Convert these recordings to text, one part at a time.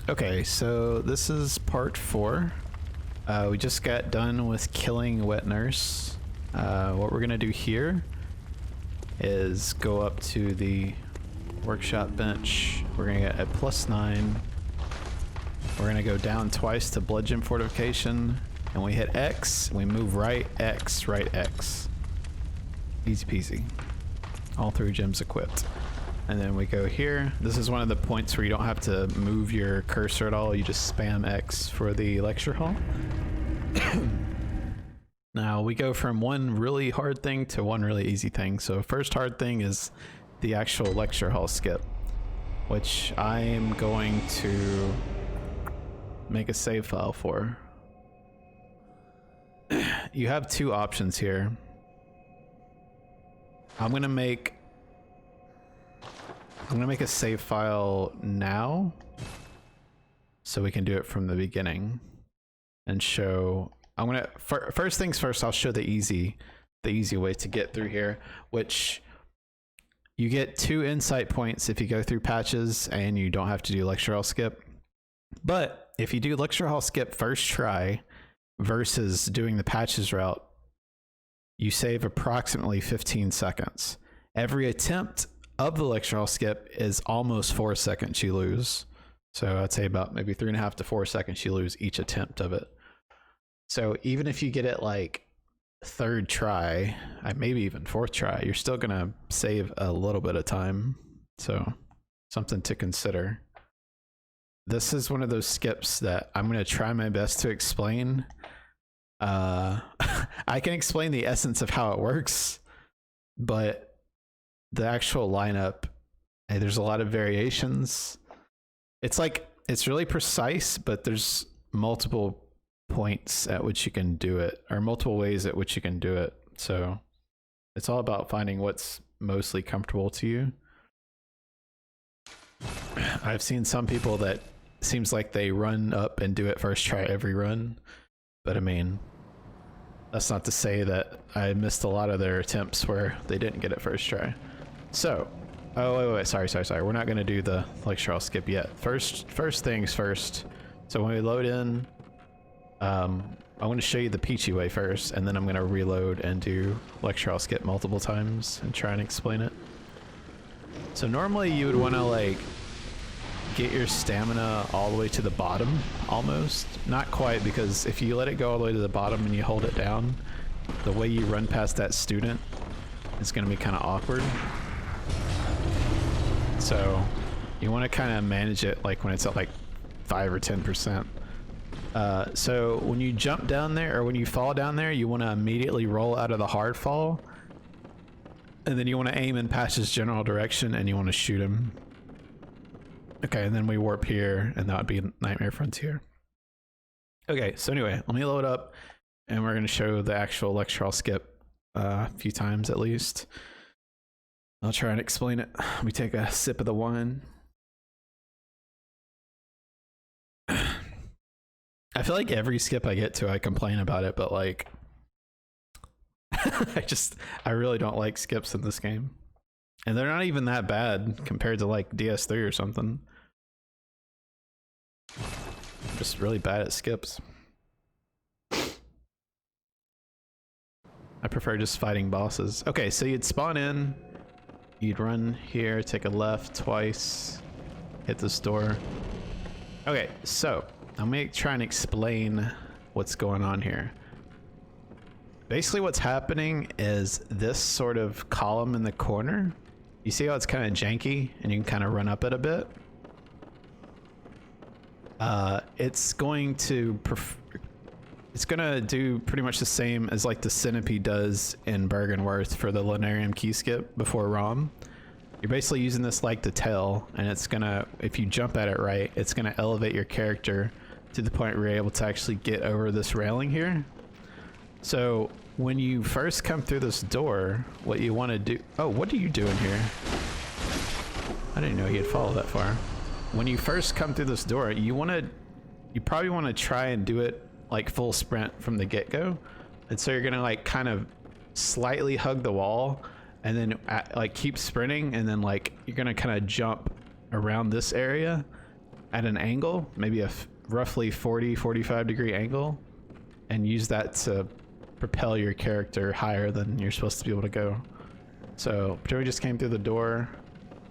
Okay, so this is part 4. We just got done with killing Wet Nurse. What we're gonna do here is go up to the workshop bench. We're gonna get a +9. We're gonna go down twice to bludgeon fortification, and we hit X, we move right, X, right, X. Easy peasy. All 3 gems equipped. And then we go here. This is one of the points where you don't have to move your cursor at all. You just spam X for the lecture hall. Now we go from one really hard thing to one really easy thing. So first hard thing is the actual lecture hall skip, which I am going to make a save file for. You have 2 options here. I'm gonna make a save file now so we can do it from the beginning and show. I'm gonna first things first, I'll show the easy way to get through here, which you get 2 insight points if you go through patches and you don't have to do lecture hall skip. But if you do lecture hall skip first try versus doing the patches route, you save approximately 15 seconds. Every attempt of the lecture hall skip is almost 4 seconds you lose. So I'd say about maybe 3.5 to 4 seconds you lose each attempt of it. So even if you get it like 3rd try, maybe even 4th try, you're still gonna save a little bit of time. So something to consider. This is one of those skips that I'm gonna try my best to explain. I can explain the essence of how it works, but the actual lineup, there's a lot of variations. It's like, it's really precise, but there's multiple points at which you can do it, or multiple ways at which you can do it. So it's all about finding what's mostly comfortable to you. I've seen some people that seems like they run up and do it first try every run, but I mean, that's not to say that I missed a lot of their attempts where they didn't get it first try. So, oh wait, sorry. We're not gonna do the lecture hall skip yet. First things first. So when we load in, I'm gonna show you the peachy way first, and then I'm gonna reload and do lecture hall skip multiple times and try and explain it. So normally you would wanna like get your stamina all the way to the bottom, almost. Not quite, because if you let it go all the way to the bottom and you hold it down, the way you run past that student is gonna be kind of awkward. So you want to kind of manage it like when it's at like 5 or 10%. So when you jump down there, or when you fall down there, you want to immediately roll out of the hard fall, and then you want to aim in Patch's general direction and you want to shoot him. Okay, and then we warp here, and that would be Nightmare Frontier. Okay, so anyway, let me load up, and we're going to show the actual lecture hall skip a few times at least. I'll try and explain it. Let me take a sip of the wine. I feel like every skip I get to, I complain about it, but like, I really don't like skips in this game. And they're not even that bad compared to like DS3 or something. I'm just really bad at skips. I prefer just fighting bosses. Okay, so you'd spawn in, you'd run here, take a left twice, hit this door. Okay, so I'm gonna try and explain what's going on here. Basically what's happening is this sort of column in the corner. You see how it's kind of janky and you can kind of run up it a bit? It's going to do pretty much the same as like the Centipede does in Bergenworth for the Lunarium key skip before ROM. You're basically using this like the tail, and it's gonna, if you jump at it right, it's gonna elevate your character to the point where you're able to actually get over this railing here. So when you first come through this door, what you want to do... Oh, what are you doing here? I didn't know he'd follow that far. When you first come through this door, you probably want to try and do it like full sprint from the get-go. And so you're gonna like kind of slightly hug the wall, and then like keep sprinting, and then like you're gonna kind of jump around this area at an angle, maybe a roughly 40-45 degree angle, and use that to propel your character higher than you're supposed to be able to go. So we just came through the door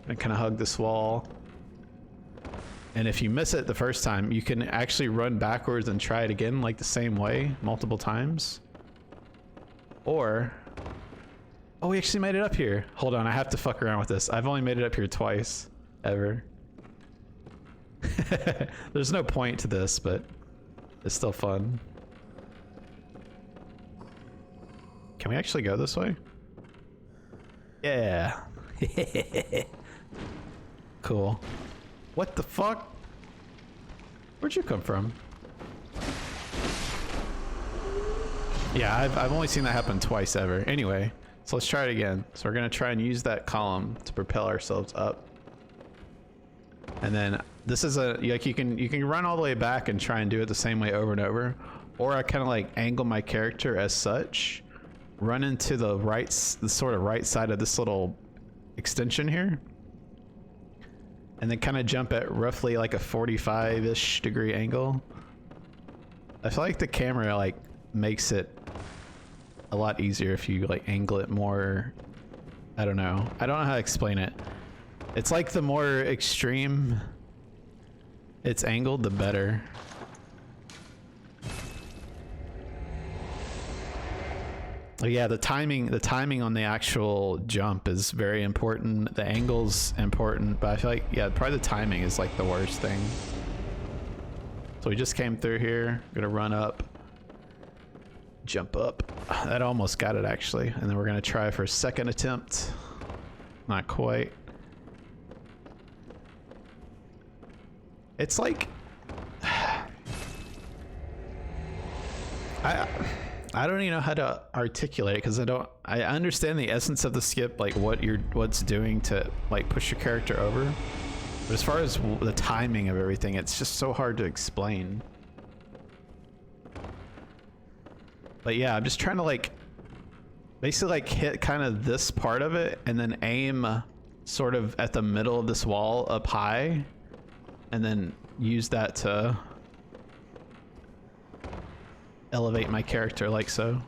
and kind of hug this wall. And if you miss it the first time, you can actually run backwards and try it again, like the same way, multiple times. Or, oh, we actually made it up here. Hold on, I have to fuck around with this. I've only made it up here twice, ever. There's no point to this, but it's still fun. Can we actually go this way? Yeah. Cool. What the fuck? Where'd you come from? Yeah, I've only seen that happen twice ever. Anyway, so let's try it again. So we're gonna try and use that column to propel ourselves up. And then this is a, like, you can run all the way back and try and do it the same way over and over. Or I kind of like angle my character as such, run into the sort of right side of this little extension here, and then kind of jump at roughly like a 45-ish degree angle. I feel like the camera like makes it a lot easier if you like angle it more. I don't know how to explain it. It's like the more extreme it's angled, the better. Oh yeah, the timing on the actual jump is very important. The angle's important, but I feel like, yeah, probably the timing is like the worst thing. So we just came through here, gonna run up, jump up. That almost got it actually. And then we're gonna try for a second attempt. Not quite. It's like, I don't even know how to articulate it, because I understand the essence of the skip, like what's doing to like push your character over. But as far as the timing of everything, it's just so hard to explain. But yeah, I'm just trying to like basically like hit kind of this part of it and then aim sort of at the middle of this wall up high, and then use that to elevate my character like so.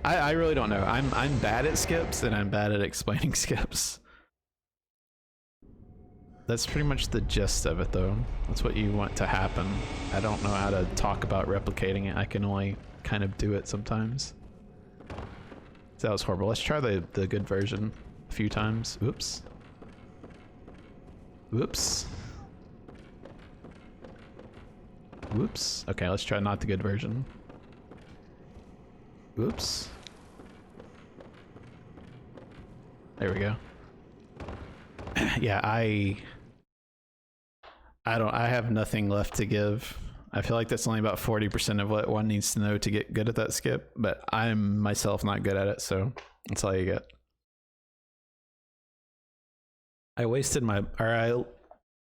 I really don't know. I'm bad at skips, and I'm bad at explaining skips. That's pretty much the gist of it though. That's what you want to happen. I don't know how to talk about replicating it. I can only kind of do it sometimes. That was horrible. Let's try the good version a few times. Oops. Whoops. Whoops. Okay, let's try not the good version. Whoops. There we go. Yeah, I have nothing left to give. I feel like that's only about 40% of what one needs to know to get good at that skip, but I'm myself not good at it, so that's all you get. I wasted I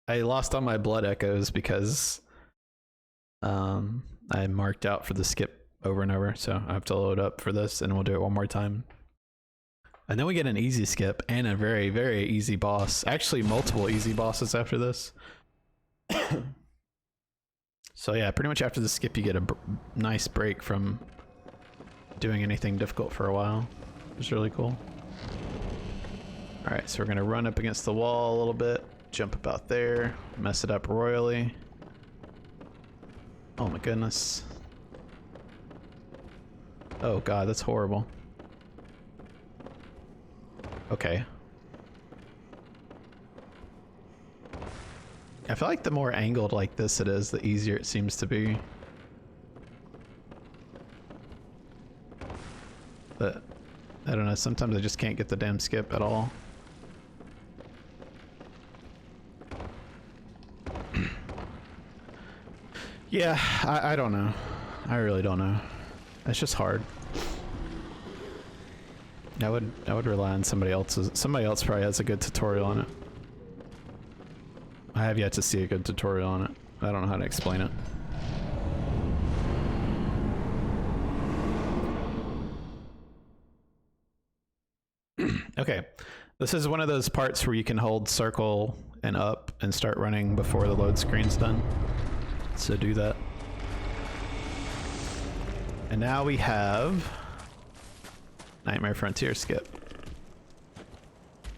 lost all my blood echoes because I marked out for the skip over and over, so I have to load up for this, and we'll do it one more time. And then we get an easy skip and a very, very easy boss. Actually, multiple easy bosses after this. So yeah, pretty much after the skip, you get a nice break from doing anything difficult for a while. It's really cool. All right, so we're gonna run up against the wall a little bit, jump about there, mess it up royally. Oh my goodness. Oh god, that's horrible. Okay. I feel like the more angled like this it is, the easier it seems to be. But I don't know, sometimes I just can't get the damn skip at all. Yeah, I don't know. I really don't know. It's just hard. I would rely on somebody else's. Somebody else probably has a good tutorial on it. I have yet to see a good tutorial on it. I don't know how to explain it. Okay, this is one of those parts where you can hold circle and up and start running before the load screen's done. So do that. And now we have Nightmare Frontier skip.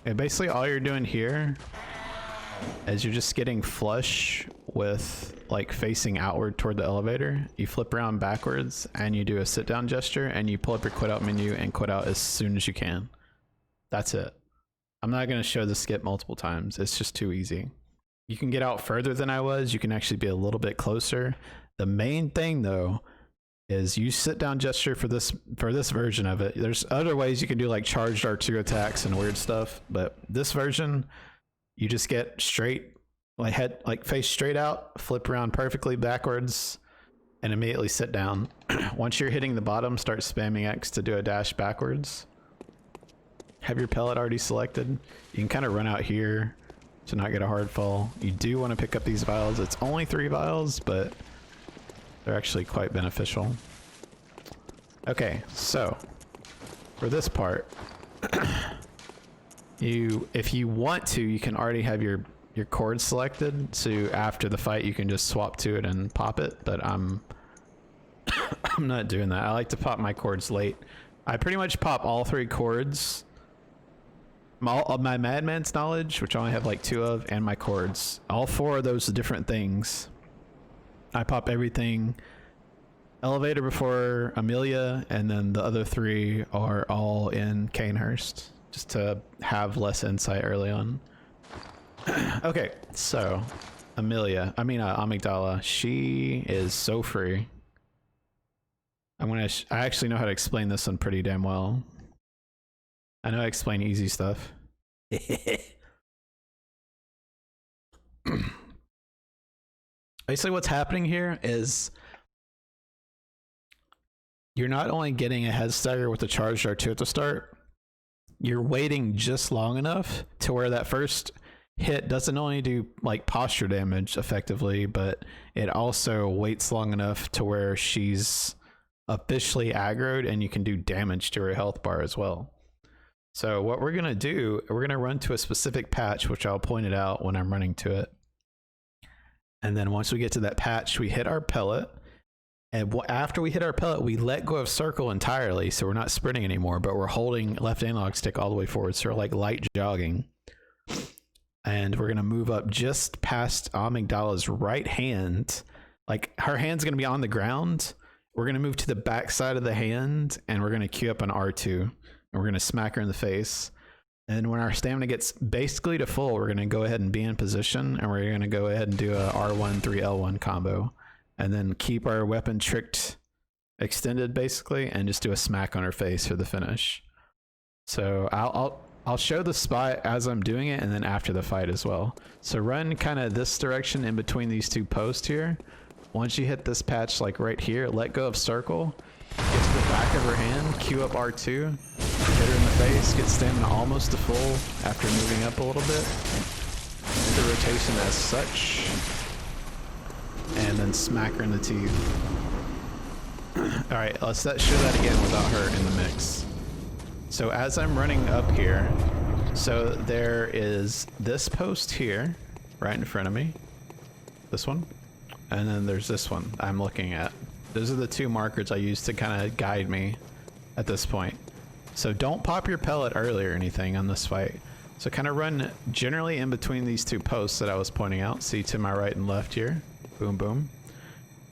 Okay, basically all you're doing here is you're just getting flush with like facing outward toward the elevator. You flip around backwards and you do a sit down gesture and you pull up your quit out menu and quit out as soon as you can. That's it. I'm not going to show the skip multiple times. It's just too easy. You can get out further than I was. You can actually be a little bit closer. The main thing though is you sit down gesture for this version of it. There's other ways you can do like charged R2 attacks and weird stuff, but this version you just get straight like face straight out, flip around perfectly backwards and immediately sit down. Once you're hitting the bottom, start spamming X to do a dash backwards. Have your pellet already selected. You can kind of run out here to not get a hard fall. You do want to pick up these vials. It's only 3 vials, but they're actually quite beneficial. Okay, so for this part, if you want to, you can already have your cord selected. So after the fight, you can just swap to it and pop it. But I'm not doing that. I like to pop my cords late. I pretty much pop all 3 cords. My Madman's knowledge, which I only have like 2 of, and my cords. All 4 of those different things. I pop everything elevator before Amelia, and then the other 3 are all in Canehurst, just to have less insight early on. Okay, so Amygdala, she is so free. I actually know how to explain this one pretty damn well. I know I explain easy stuff. Basically what's happening here is you're not only getting a head stagger with the charged R2 at the start, you're waiting just long enough to where that first hit doesn't only do like posture damage effectively, but it also waits long enough to where she's officially aggroed and you can do damage to her health bar as well. So what we're going to do, we're going to run to a specific patch, which I'll point it out when I'm running to it. And then once we get to that patch, we hit our pellet. And after we hit our pellet, we let go of circle entirely. So we're not sprinting anymore, but we're holding left analog stick all the way forward. So we're like light jogging. And we're going to move up just past Amygdala's right hand. Like her hand's going to be on the ground. We're going to move to the back side of the hand and we're going to queue up an R2. And we're going to smack her in the face. And when our stamina gets basically to full, we're going to go ahead and be in position. And we're going to go ahead and do a R1, 3L1 combo. And then keep our weapon tricked extended basically. And just do a smack on her face for the finish. So I'll show the spot as I'm doing it. And then after the fight as well. So run kind of this direction in between these 2 posts here. Once you hit this patch like right here, let go of circle. Get to the back of her hand, queue up R2, hit her in the face, get stamina almost to full after moving up a little bit. Do the rotation as such, and then smack her in the teeth. Alright, let's show that again without her in the mix. So as I'm running up here, so there is this post here, right in front of me. This one. And then there's this one I'm looking at. Those are the 2 markers I use to kind of guide me at this point. So don't pop your pellet early or anything on this fight. So kind of run generally in between these 2 posts that I was pointing out. See to my right and left here. Boom, boom.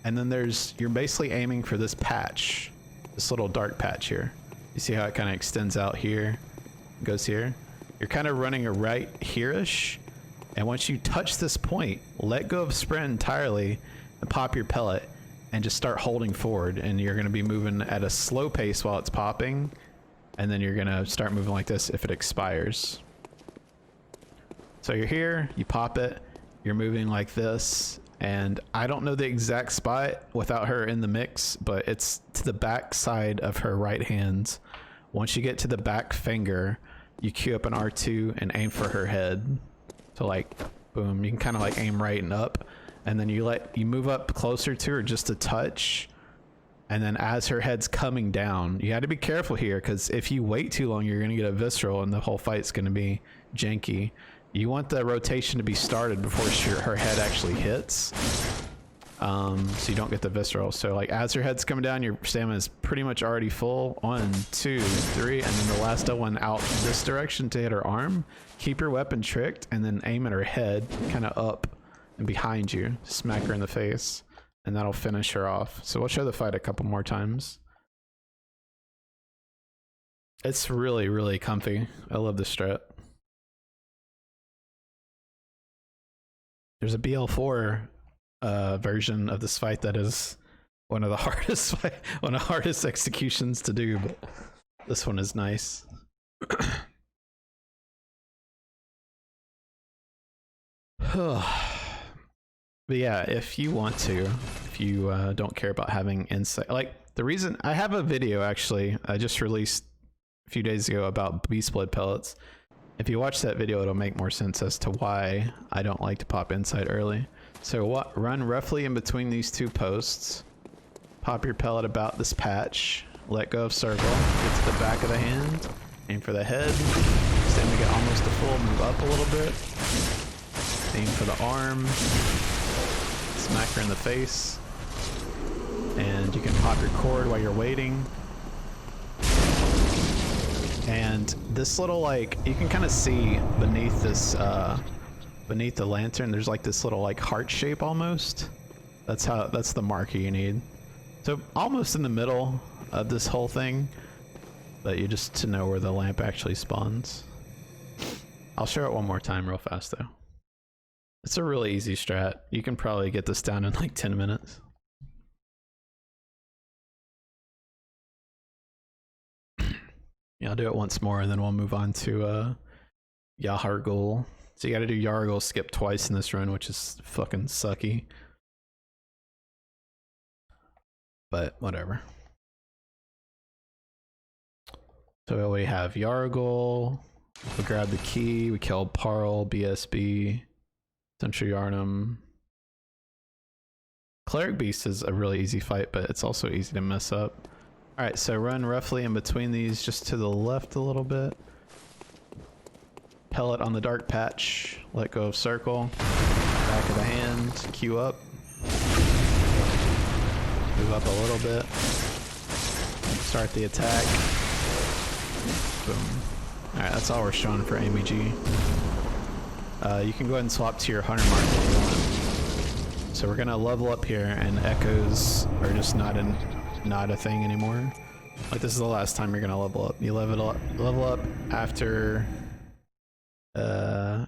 And then you're basically aiming for this patch, this little dark patch here. You see how it kind of extends out here, goes here? You're kind of running a right here-ish. And once you touch this point, let go of sprint entirely and pop your pellet. And just start holding forward, and you're going to be moving at a slow pace while it's popping, and then you're going to start moving like this if it expires. So you're here, you pop it, you're moving like this, and I don't know the exact spot without her in the mix, but it's to the back side of her right hand. Once you get to the back finger, you queue up an R2 and aim for her head. So like, boom, you can kind of like aim right and up. And then you move up closer to her just a touch. And then as her head's coming down, you had to be careful here because if you wait too long, you're going to get a visceral and the whole fight's going to be janky. You want the rotation to be started before her head actually hits. So you don't get the visceral. So like as your head's coming down, your stamina is pretty much already full. 1, 2, 3, and then the last one out this direction to hit her arm. Keep your weapon tricked and then aim at her head, kind of up and behind you. Smack her in the face, and that'll finish her off. So we'll show the fight a couple more times. It's really, really comfy. I love this strat. There's a BL4 version of this fight that is one of the hardest executions to do, but this one is nice. But yeah, if you want to, if you don't care about having insight, like the reason I have a video actually I just released a few days ago about beast blood pellets. If you watch that video, it'll make more sense as to why I don't like to pop insight early. So run roughly in between these two posts, pop your pellet about this patch, let go of circle, get to the back of the hand, aim for the head, stand to get almost to full, move up a little bit, aim for the arm, smack her in the face, and you can pop your cord while you're waiting. And this little, like, you can kind of see beneath this, beneath the lantern, there's like this little like heart shape almost. That's the marker you need. So almost in the middle of this whole thing, but you just to know where the lamp actually spawns. I'll show it one more time real fast though. It's a really easy strat. You can probably get this down in like 10 minutes. Yeah, I'll do it once more and then we'll move on to Yahargul. So you gotta do Yahargul skip twice in this run, which is fucking sucky. But whatever. So we have Yahargul. We grab the key, we kill Paarl, BSB, Central Yarnum. Cleric Beast is a really easy fight, but it's also easy to mess up. Alright, so run roughly in between these, just to the left a little bit. Pellet on the dark patch, let go of circle, back of the hand, queue up. Move up a little bit. Start the attack. Boom. Alright, that's all we're showing for AMG. You can go ahead and swap to your hunter mark if you want. So we're gonna level up here, and echoes are just not a thing anymore. Like this is the last time you're gonna level up. You level up after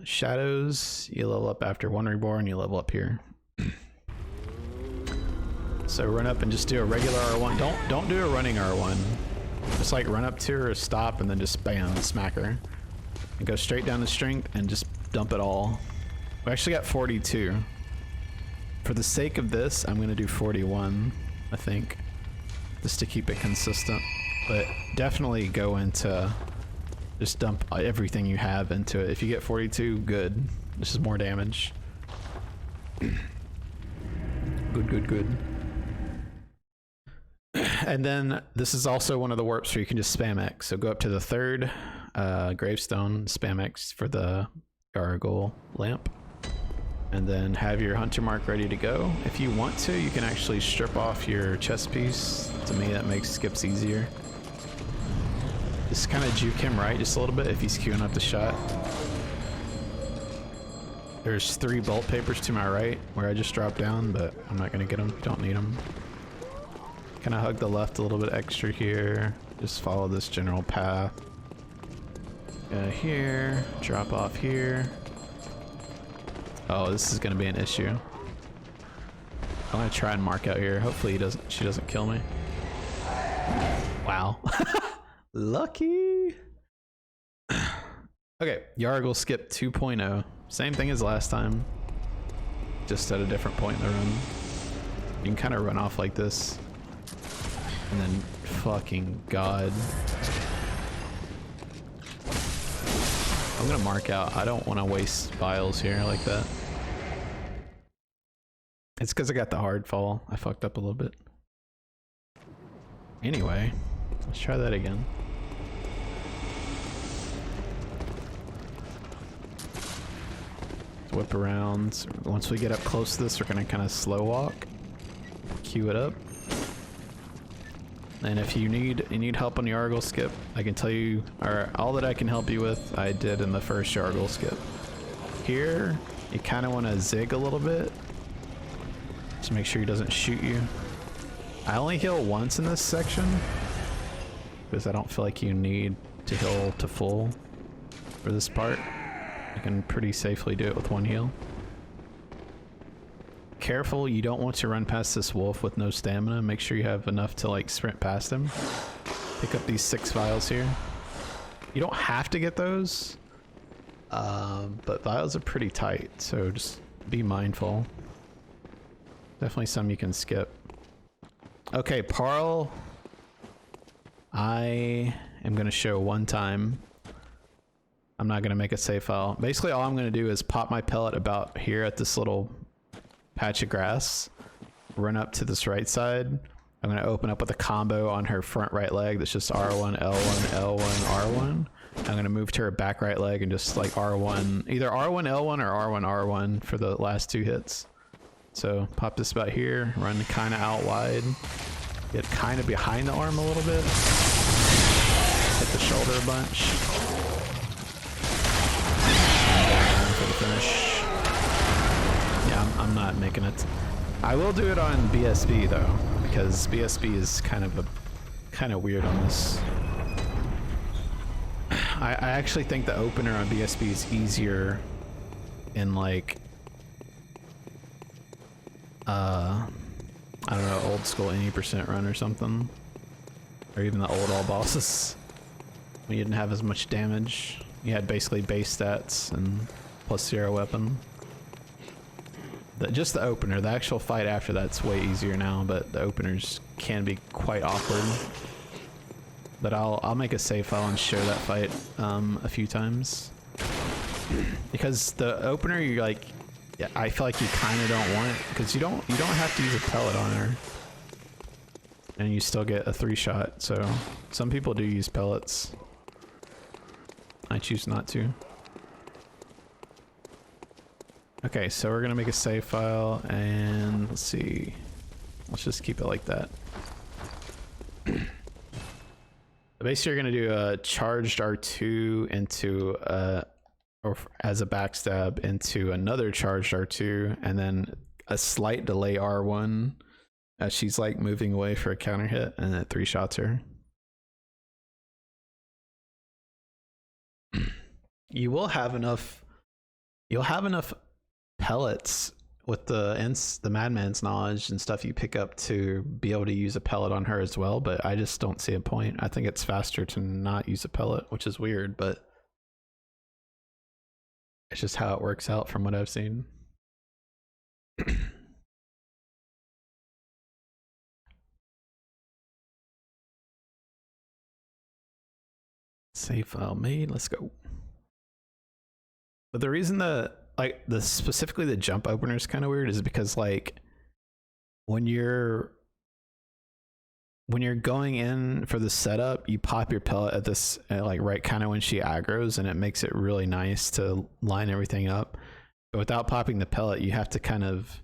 shadows. You level up after one reborn. You level up here. So run up and just do a regular R1. Don't do a running R1. Just like run up to her, stop, and then just bam, smack her, and go straight down to strength and just dump it all. We actually got 42. For the sake of this, I'm gonna do 41, I think, just to keep it consistent. But definitely go into, just dump everything you have into it. If you get 42, good. This is more damage. Good. And then this is also one of the warps where you can just spam X. So go up to the third gravestone, spam X for the gargoyle lamp, and then have your hunter mark ready to go. If you want to, you can actually strip off your chest piece. To me, that makes skips easier. Just kind of juke him right just a little bit if he's queuing up the shot. There's 3 bolt papers to my right where I just dropped down, but I'm not gonna get them. Don't need them. Kind of hug the left a little bit extra here. Just follow this general path. Here, drop off here. Oh, this is gonna be an issue. I'm gonna try and mark out here. Hopefully she doesn't kill me. Wow. Lucky. Okay, Yahargul skip 2.0. Same thing as last time. Just at a different point in the run. You can kind of run off like this. And then, fucking god. I'm gonna mark out. I don't want to waste vials here like that. It's because I got the hard fall. I fucked up a little bit. Anyway, let's try that again. whip around. Once we get up close to this, we're gonna kind of slow walk, queue it up. And if you need help on the Argle skip, I can tell you, or all that I can help you with, I did in the first Argle skip. Here, you kind of want to zig a little bit to make sure he doesn't shoot you. I only heal once in this section because I don't feel like you need to heal to full for this part. You can pretty safely do it with one heal. Careful, you don't want to run past this wolf with no stamina. Make sure you have enough to like sprint past him. Pick up these 6 vials here. You don't have to get those, but vials are pretty tight, so just be mindful. Definitely some you can skip. Okay, Paarl, I am going to show one time. I'm not going to make a save file. Basically, all I'm going to do is pop my pellet about here at this little patch of grass, run up to this right side. I'm going to open up with a combo on her front right leg that's just R1, L1, L1, R1. I'm going to move to her back right leg and just like R1, either R1, L1 or R1, R1 for the last 2 hits. So pop this about here, run kind of out wide, get kind of behind the arm a little bit, hit the shoulder a bunch, and for the finish. Yeah, I'm not making it. I will do it on BSB though, because BSB is kind of weird on this. I actually think the opener on BSB is easier in like I don't know, old school 80% run or something, or even the old all bosses. We didn't have as much damage. You had basically base stats and plus 0 weapon. Just the opener, the actual fight after that's way easier now, but the openers can be quite awkward. But I'll make a save file and show that fight a few times. Because the opener, you're like, yeah, I feel like you kind of don't want it, because you don't have to use a pellet on her, and you still get a 3-shot. So some people do use pellets. I choose not to. Okay, so we're gonna make a save file, and let's see. Let's just keep it like that. Basically, you're gonna do a charged R2 into or as a backstab into another charged R2, and then a slight delay R1 as she's like moving away for a counter hit, and then 3-shots her. You will have enough. You'll have enough pellets with the madman's knowledge and stuff you pick up to be able to use a pellet on her as well, but I just don't see a point. I think it's faster to not use a pellet, which is weird, but it's just how it works out from what I've seen. Save file made, let's go. But the reason that specifically the jump opener is kind of weird is because like when you're going in for the setup, you pop your pellet at this like right kind of when she aggroes, and it makes it really nice to line everything up. But without popping the pellet, you have to kind of,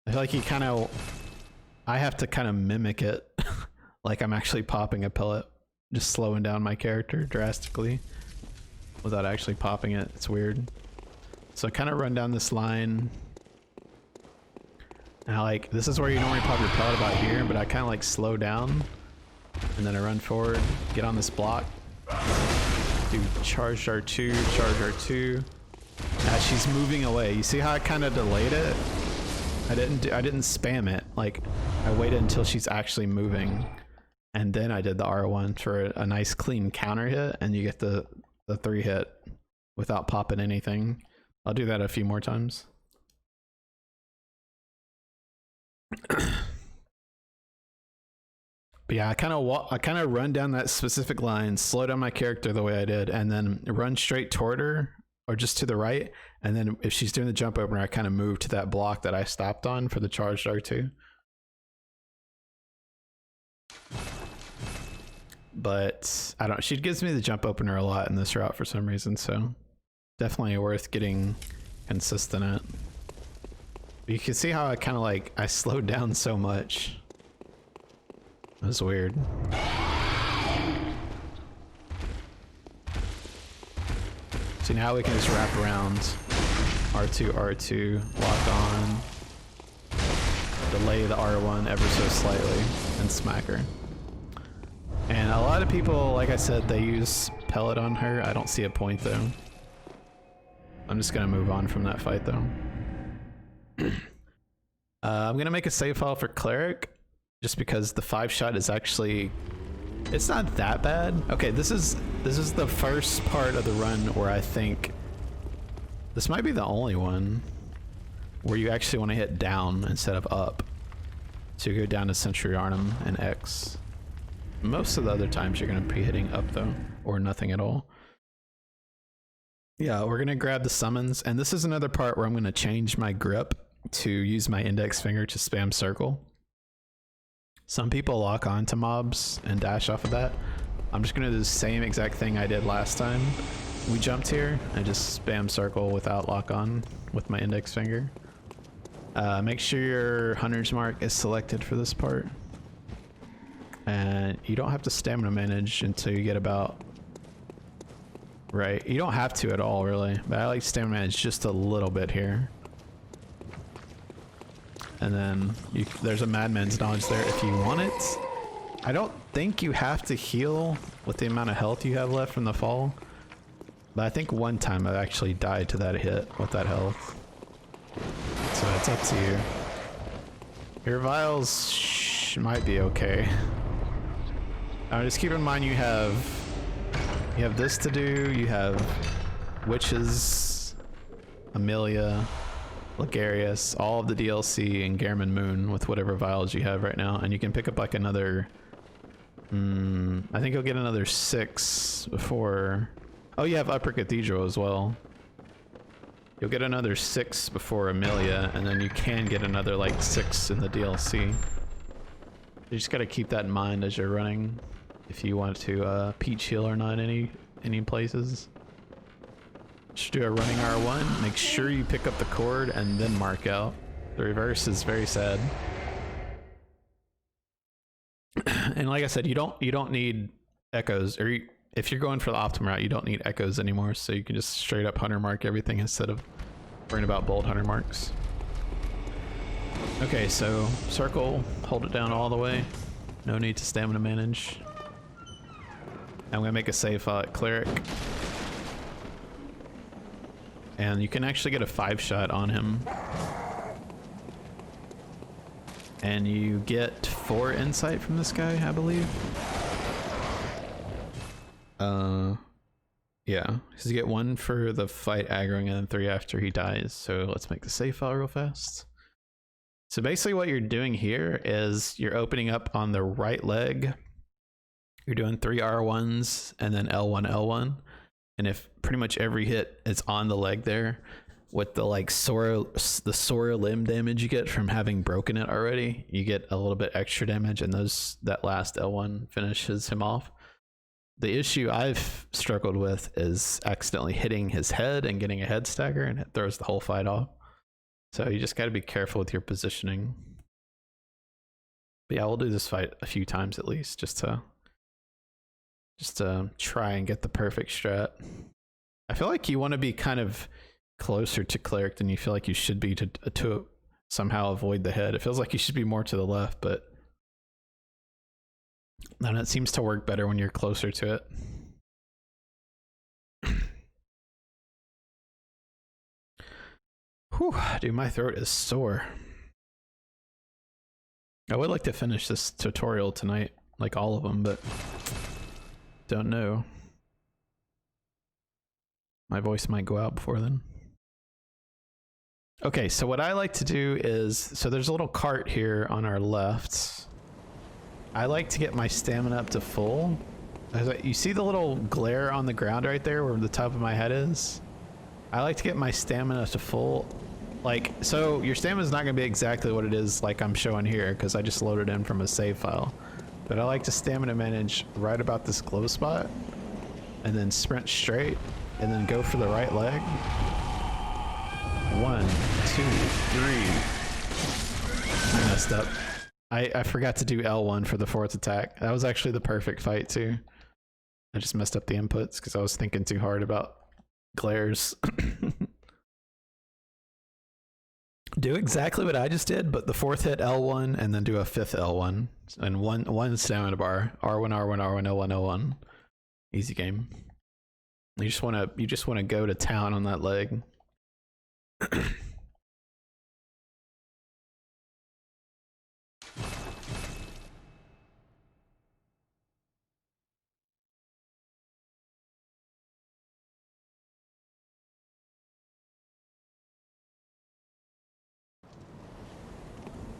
I feel like I have to kind of mimic it like I'm actually popping a pellet, just slowing down my character drastically without actually popping it. It's weird. So I kind of run down this line. And this is where you normally pop your pellet about here, but I kind of like slow down, and then I run forward, get on this block, do charge R2, charge R2. As she's moving away, you see how I kind of delayed it? I didn't spam it. Like I waited until she's actually moving, and then I did the R1 for a nice clean counter hit, and you get the 3 hit without popping anything. I'll do that a few more times. But yeah, I kind of run down that specific line, slow down my character the way I did, and then run straight toward her or just to the right. And then if she's doing the jump opener, I kind of move to that block that I stopped on for the charged R2. But I don't, she gives me the jump opener a lot in this route for some reason, so definitely worth getting consistent at. You can see how I kind of like, I slowed down so much. That was weird. See, now we can just wrap around R2, R2, lock on, delay the R1 ever so slightly, and smack her. And a lot of people, like I said, they use pellet on her. I don't see a point though. I'm just gonna move on from that fight though. I'm gonna make a save file for Cleric, just because the 5-shot is actually, it's not that bad. Okay, this is the first part of the run where I think this might be the only one where you actually want to hit down instead of up. So you go down to Century Arnhem and X. Most of the other times you're going to be hitting up though, or nothing at all. Yeah, we're going to grab the summons, and this is another part where I'm going to change my grip to use my index finger to spam circle. Some people lock on to mobs and dash off of that. I'm just going to do the same exact thing I did last time we jumped here, and just spam circle without lock on with my index finger. Make sure your hunter's mark is selected for this part. And you don't have to stamina manage until you get about right. You don't have to at all, really, but I like stamina manage just a little bit here. And then there's a Madman's Knowledge there if you want it. I don't think you have to heal with the amount of health you have left from the fall, but I think one time I've actually died to that hit with that health. So it's up to you. Your vials might be okay. Just keep in mind you have this to do. You have Witches, Amelia, Ligarius, all of the DLC, and Garamond Moon with whatever vials you have right now, and you can pick up like another. I think you'll get another 6 before. Oh, you have Upper Cathedral as well. You'll get another 6 before Amelia, and then you can get another like 6 in the DLC. You just gotta keep that in mind as you're running, if you want to peach heal or not any places. Just do a running R1. Make sure you pick up the cord and then mark out. The reverse is very sad. And like I said, you don't need echoes, or if you're going for the optimal route, you don't need echoes anymore. So you can just straight up hunter mark everything instead of worrying about bold hunter marks. Okay, so circle, hold it down all the way. No need to stamina manage. I'm gonna make a save file at Cleric. And you can actually get a 5-shot on him. And you get 4 insight from this guy, I believe. Yeah, because you get 1 for the fight aggroing and then 3 after he dies. So let's make the save file real fast. So basically what you're doing here is you're opening up on the right leg. You're doing 3 R1s and then L1, L1. And if pretty much every hit is on the leg there, with the like the sore limb damage you get from having broken it already, you get a little bit extra damage, and that last L1 finishes him off. The issue I've struggled with is accidentally hitting his head and getting a head stagger, and it throws the whole fight off. So you just got to be careful with your positioning. But yeah, we'll do this fight a few times at least, just to try and get the perfect strat. I feel like you want to be kind of closer to Cleric than you feel like you should be to somehow avoid the head. It feels like you should be more to the left, but then it seems to work better when you're closer to it. Whew, dude, my throat is sore. I would like to finish this tutorial tonight, like all of them, but don't know. My voice might go out before then. Okay, so what I like to do is, so there's a little cart here on our left. I like to get my stamina up to full. You see the little glare on the ground right there where the top of my head is? I like to get my stamina to full. Like, so your stamina is not going to be exactly what it is like I'm showing here, because I just loaded in from a save file. But I like to stamina manage right about this glow spot, and then sprint straight, and then go for the right leg. 1, 2, 3. I messed up. I forgot to do L1 for the 4th attack. That was actually the perfect fight too. I just messed up the inputs because I was thinking too hard about glares. Do exactly what I just did, but the 4th hit L1 and then do a 5th L1 and one stamina bar. R1, R1, R1, L1, L1. Easy game. You just wanna go to town on that leg.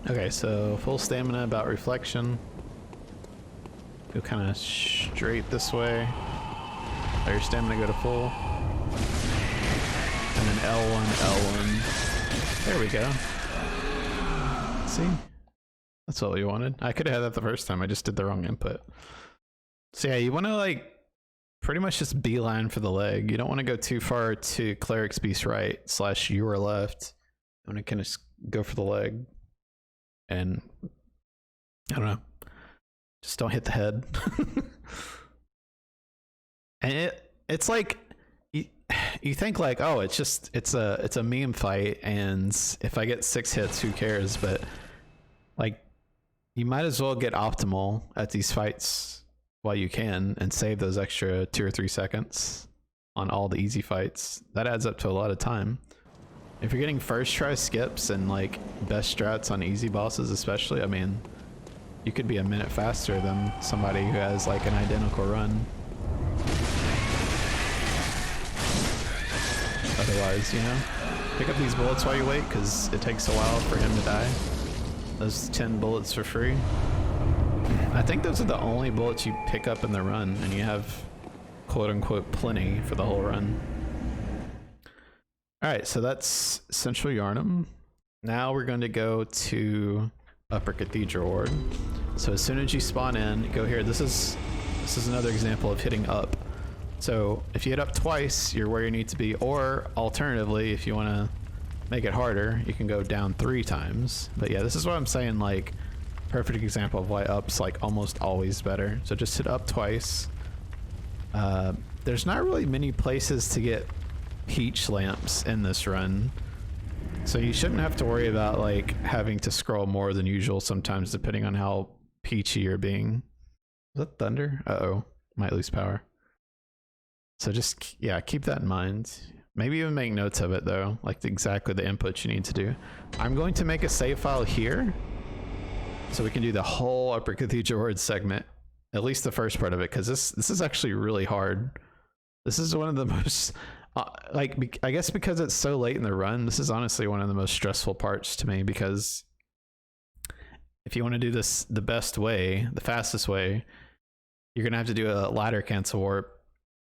Okay, so full stamina about reflection. Go kind of straight this way. Let your stamina go to full. And then L1, L1. There we go. See? That's what we wanted. I could have had that the first time, I just did the wrong input. So yeah, you want to like pretty much just beeline for the leg. You don't want to go too far to Cleric Beast right / your left. You want to kind of go for the leg. And I don't know, just don't hit the head. And it's like you think like, oh, it's a meme fight, and if I get 6 hits, who cares? But like, you might as well get optimal at these fights while you can and save those extra 2 or 3 seconds on all the easy fights. That adds up to a lot of time. If you're getting first try skips and like best strats on easy bosses especially, I mean, you could be a minute faster than somebody who has like an identical run. Otherwise, you know, pick up these bullets while you wait, because it takes a while for him to die. Those 10 bullets for free. I think those are the only bullets you pick up in the run, and you have quote unquote plenty for the whole run. Alright, so that's Central Yharnam. Now we're going to go to Upper Cathedral Ward. So as soon as you spawn in, go here. This is another example of hitting up. So if you hit up twice, you're where you need to be, or alternatively, if you want to make it harder, you can go down 3 times. But yeah, this is what I'm saying, like, perfect example of why up's like almost always better. So just hit up twice. There's not really many places to get peach lamps in this run, so you shouldn't have to worry about like having to scroll more than usual sometimes, depending on how peachy you're being. Is that thunder? Uh-oh, might lose power. So just, yeah, keep that in mind. Maybe even make notes of it though, like exactly the inputs you need to do. I'm going to make a save file here so we can do the whole Upper Cathedral Ward segment, at least the first part of it, because this is actually really hard. This is one of the most like, I guess because it's so late in the run, this is honestly one of the most stressful parts to me, because if you want to do this the best way, the fastest way, you're gonna have to do a ladder cancel warp,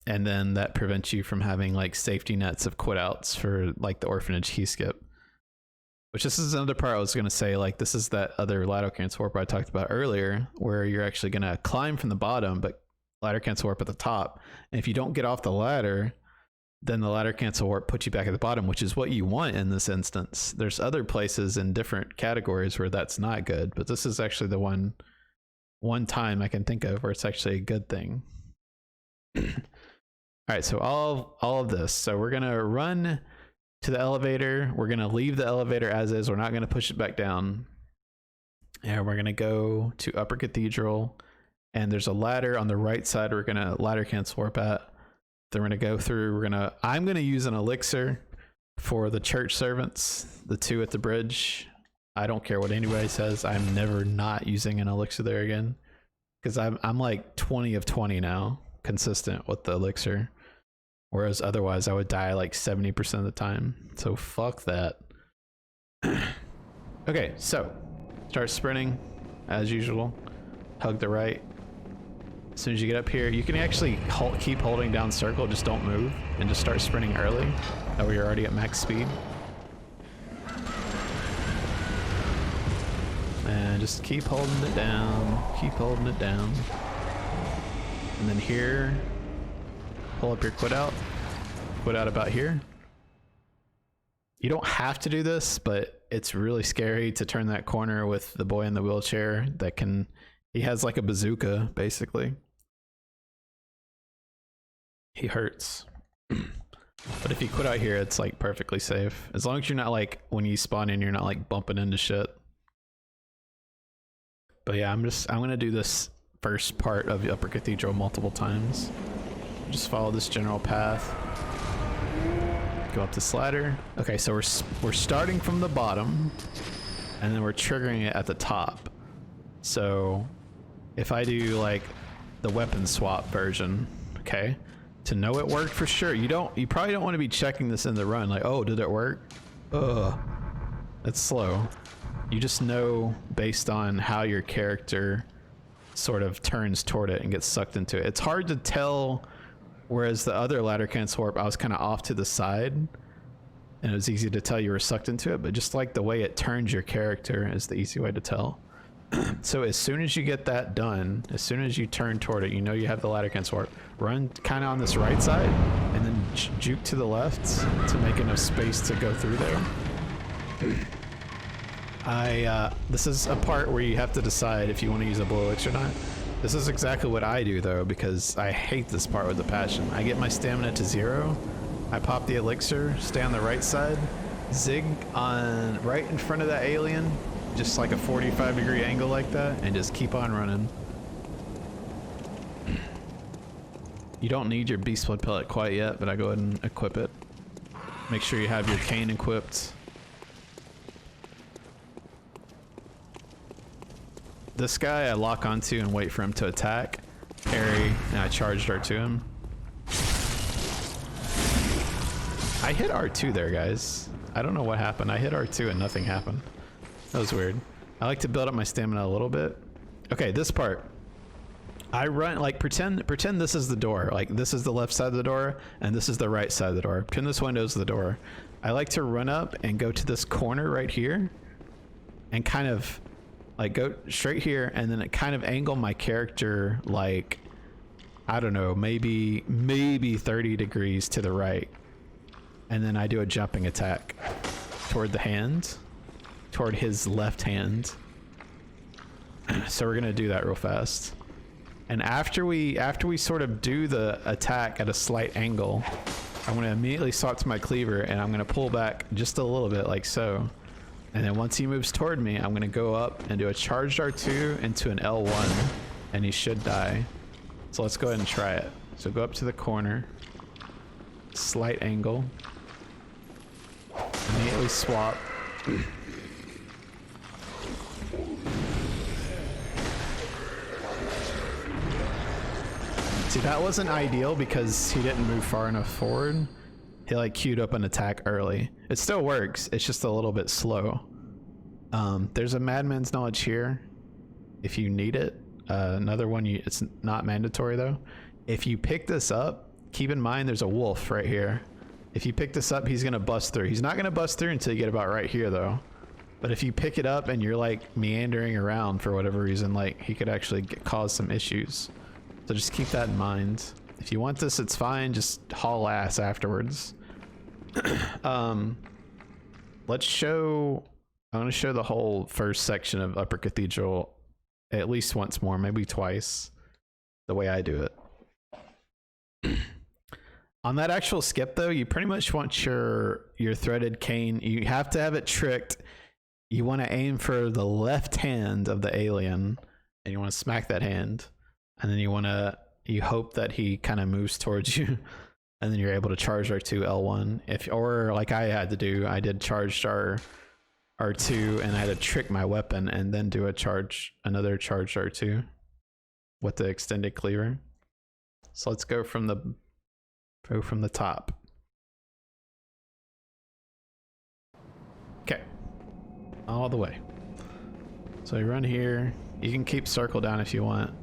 and then that prevents you from having like safety nets of quit outs for like the orphanage key skip. Which, this is another part I was gonna say, like, this is that other ladder cancel warp I talked about earlier, where you're actually gonna climb from the bottom, but ladder cancel warp at the top. And if you don't get off the ladder, then the ladder cancel warp puts you back at the bottom, which is what you want in this instance. There's other places in different categories where that's not good, but this is actually the one time I can think of where it's actually a good thing. All right, so all of this. So we're gonna run to the elevator. We're gonna leave the elevator as is. We're not gonna push it back down. And we're gonna go to Upper Cathedral, and there's a ladder on the right side we're gonna ladder cancel warp at. Then we're gonna go through, I'm gonna use an elixir for the church servants, the 2 at the bridge. I don't care what anybody says, I'm never not using an elixir there again, because I'm like 20 of 20 now, consistent with the elixir, whereas otherwise I would die like 70% of the time, so fuck that. Okay, so start sprinting as usual, hug the right. As soon as you get up here, you can actually keep holding down circle, just don't move, and just start sprinting early. That way you're already at max speed. And just keep holding it down, keep holding it down. And then here, pull up your quit out about here. You don't have to do this, but it's really scary to turn that corner with the boy in the wheelchair that can, he has like a bazooka, basically. He hurts. But if you quit out here, it's like perfectly safe. As long as you're not like, when you spawn in, you're not like bumping into shit. But yeah, I'm gonna do this first part of the Upper Cathedral multiple times. Just follow this general path. Go up this ladder. Okay, so we're starting from the bottom, and then we're triggering it at the top. So if I do like the weapon swap version, okay, to know it worked for sure, you probably don't want to be checking this in the run, like, oh, did it work? Ugh, that's slow. You just know based on how your character sort of turns toward it and gets sucked into it. It's hard to tell. Whereas the other ladder can't warp, I was kind of off to the side, and it was easy to tell you were sucked into it, but just like the way it turns your character is the easy way to tell. So as soon as you get that done, as soon as you turn toward it, you know you have the ladder can't warp. Run kind of on this right side, and then juke to the left to make enough space to go through there. This is a part where you have to decide if you want to use a blue elixir or not. This is exactly what I do though, because I hate this part with a passion. I get my stamina to 0, I pop the elixir, stay on the right side, zig on right in front of that alien, just like a 45-degree angle like that, and just keep on running. You don't need your beast blood pellet quite yet, but I go ahead and equip it. Make sure you have your cane equipped. This guy I lock onto and wait for him to attack, parry, and I charged R2 him. I hit R2 there, guys. I don't know what happened. I hit R2 and nothing happened. That was weird. I like to build up my stamina a little bit. Okay, this part. I run, like, pretend this is the door. Like, this is the left side of the door, and this is the right side of the door. Pretend this window is the door. I like to run up and go to this corner right here, and kind of like go straight here, and then it kind of angle my character like, I don't know, maybe 30 degrees to the right. And then I do a jumping attack toward the hand, toward his left hand. So we're gonna do that real fast. And after we sort of do the attack at a slight angle, I'm gonna immediately swap to my cleaver, and I'm gonna pull back just a little bit like so. And then once he moves toward me, I'm gonna go up and do a charged R2 into an L1, and he should die. So let's go ahead and try it. So go up to the corner, slight angle, immediately swap. See, that wasn't ideal because he didn't move far enough forward. He like queued up an attack early. It still works, it's just a little bit slow. There's a Madman's Knowledge here if you need it. Another one, it's not mandatory though. If you pick this up, keep in mind there's a wolf right here. If you pick this up, he's gonna bust through. He's not gonna bust through until you get about right here though. But if you pick it up and you're like meandering around for whatever reason, like he could actually cause some issues. So just keep that in mind. If you want this, it's fine, just haul ass afterwards. Let's show, I want to show the whole first section of Upper Cathedral at least once more, maybe twice, the way I do it. On that actual skip though, you pretty much want your threaded cane, you have to have it tricked. You want to aim for the left hand of the alien, and you want to smack that hand, and then you hope that he kind of moves towards you. And then you're able to charge R2 L1. Or like I had to do, I did charge R2 and I had to trick my weapon and then do another charge R2 with the extended cleaver. So let's go from the top. Okay, all the way. So you run here. You can keep circle down if you want.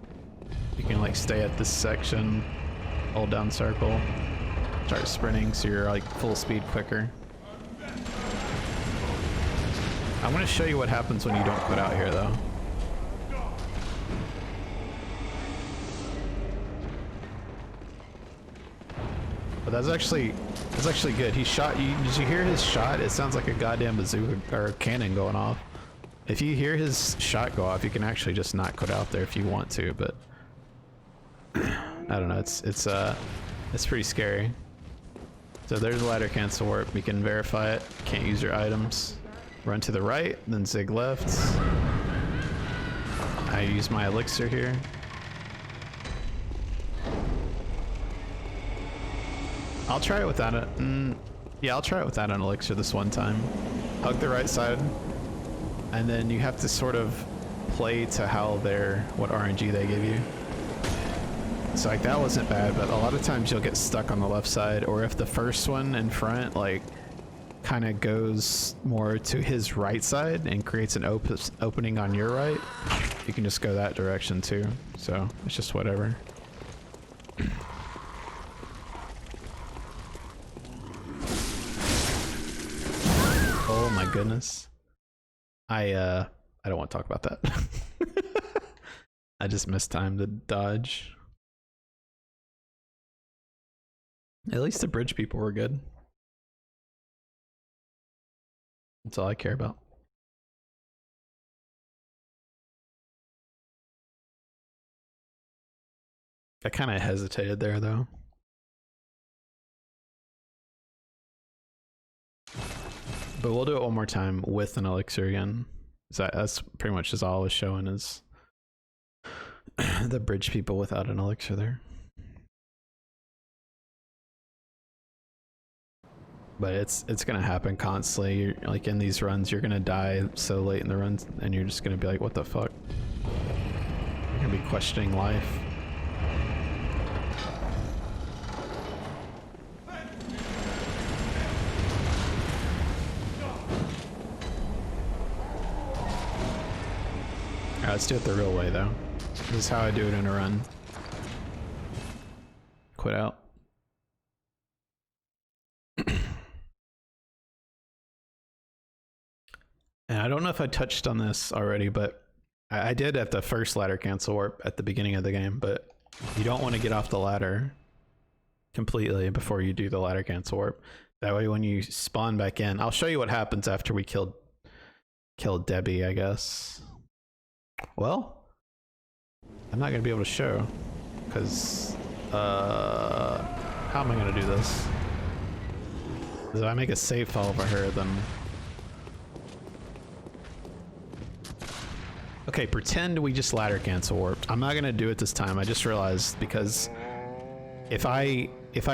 You can like stay at this section, hold down circle. Start sprinting so you're like full speed quicker. I'm going to show you what happens when you don't quit out here though. But that's actually It's actually good. He shot you. Did you hear his shot? It sounds like a goddamn bazooka or a cannon going off. If you hear his shot go off, you can actually just not go out there if you want to, but I don't know. It's pretty scary. So there's a ladder cancel warp. You can verify it. Can't use your items. Run to the right, then zig left. I use my elixir here. I'll try it without it. Yeah, I'll try it without an elixir this one time. Hug the right side, and then you have to sort of play to how what RNG they give you. So like that wasn't bad, but a lot of times you'll get stuck on the left side, or if the first one in front like kind of goes more to his right side and creates an opening on your right, you can just go that direction too. So it's just whatever. Oh my goodness. I don't want to talk about that. I just mistimed the dodge. At least the bridge people were good. That's all I care about. I kind of hesitated there though. But we'll do it one more time with an elixir again. That's pretty much just all I was showing is the bridge people without an elixir there. But it's gonna happen constantly. You're like in these runs, you're gonna die so late in the runs, and you're just gonna be like, "What the fuck?" You're gonna be questioning life. Alright, let's do it the real way though. This is how I do it in a run. Quit out. And I don't know if I touched on this already, but I did at the first ladder cancel warp at the beginning of the game, but you don't want to get off the ladder completely before you do the ladder cancel warp. That way when you spawn back in, I'll show you what happens after we killed Debbie, I guess. Well, I'm not going to be able to show because how am I going to do this? If I make a save file over her, then... Okay, pretend we just ladder cancel warped. I'm not gonna do it this time. I just realized because if I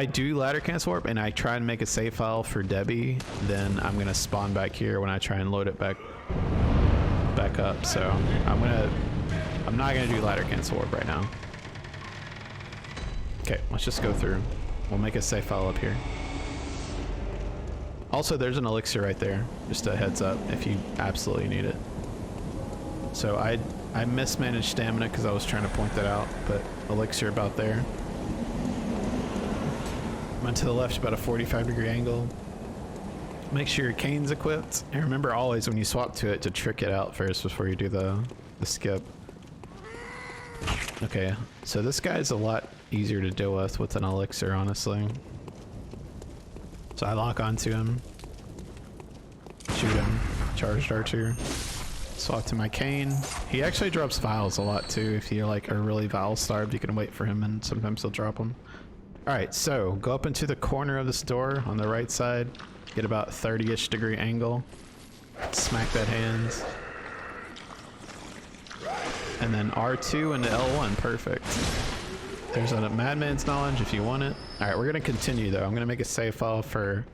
do ladder cancel warp and I try and make a save file for Debbie, then I'm gonna spawn back here when I try and load it back up. So I'm not gonna do ladder cancel warp right now. Okay, let's just go through. We'll make a save file up here. Also, there's an elixir right there. Just a heads up if you absolutely need it. So I mismanaged stamina because I was trying to point that out, but elixir about there. Went to the left about a 45-degree angle. Make sure your cane's equipped. And remember always when you swap to it to trick it out first before you do the skip. Okay, so this guy's a lot easier to deal with an elixir, honestly. So I lock onto him. Shoot him. Charged R2. Swap to my cane. He actually drops vials a lot too. If you like are really vial starved, you can wait for him and sometimes he'll drop them. Alright, so go up into the corner of this door on the right side. Get about 30-ish degree angle. Smack that hand. And then R2 into L1. Perfect. There's a Madman's Knowledge if you want it. Alright, we're going to continue though. I'm going to make a save file for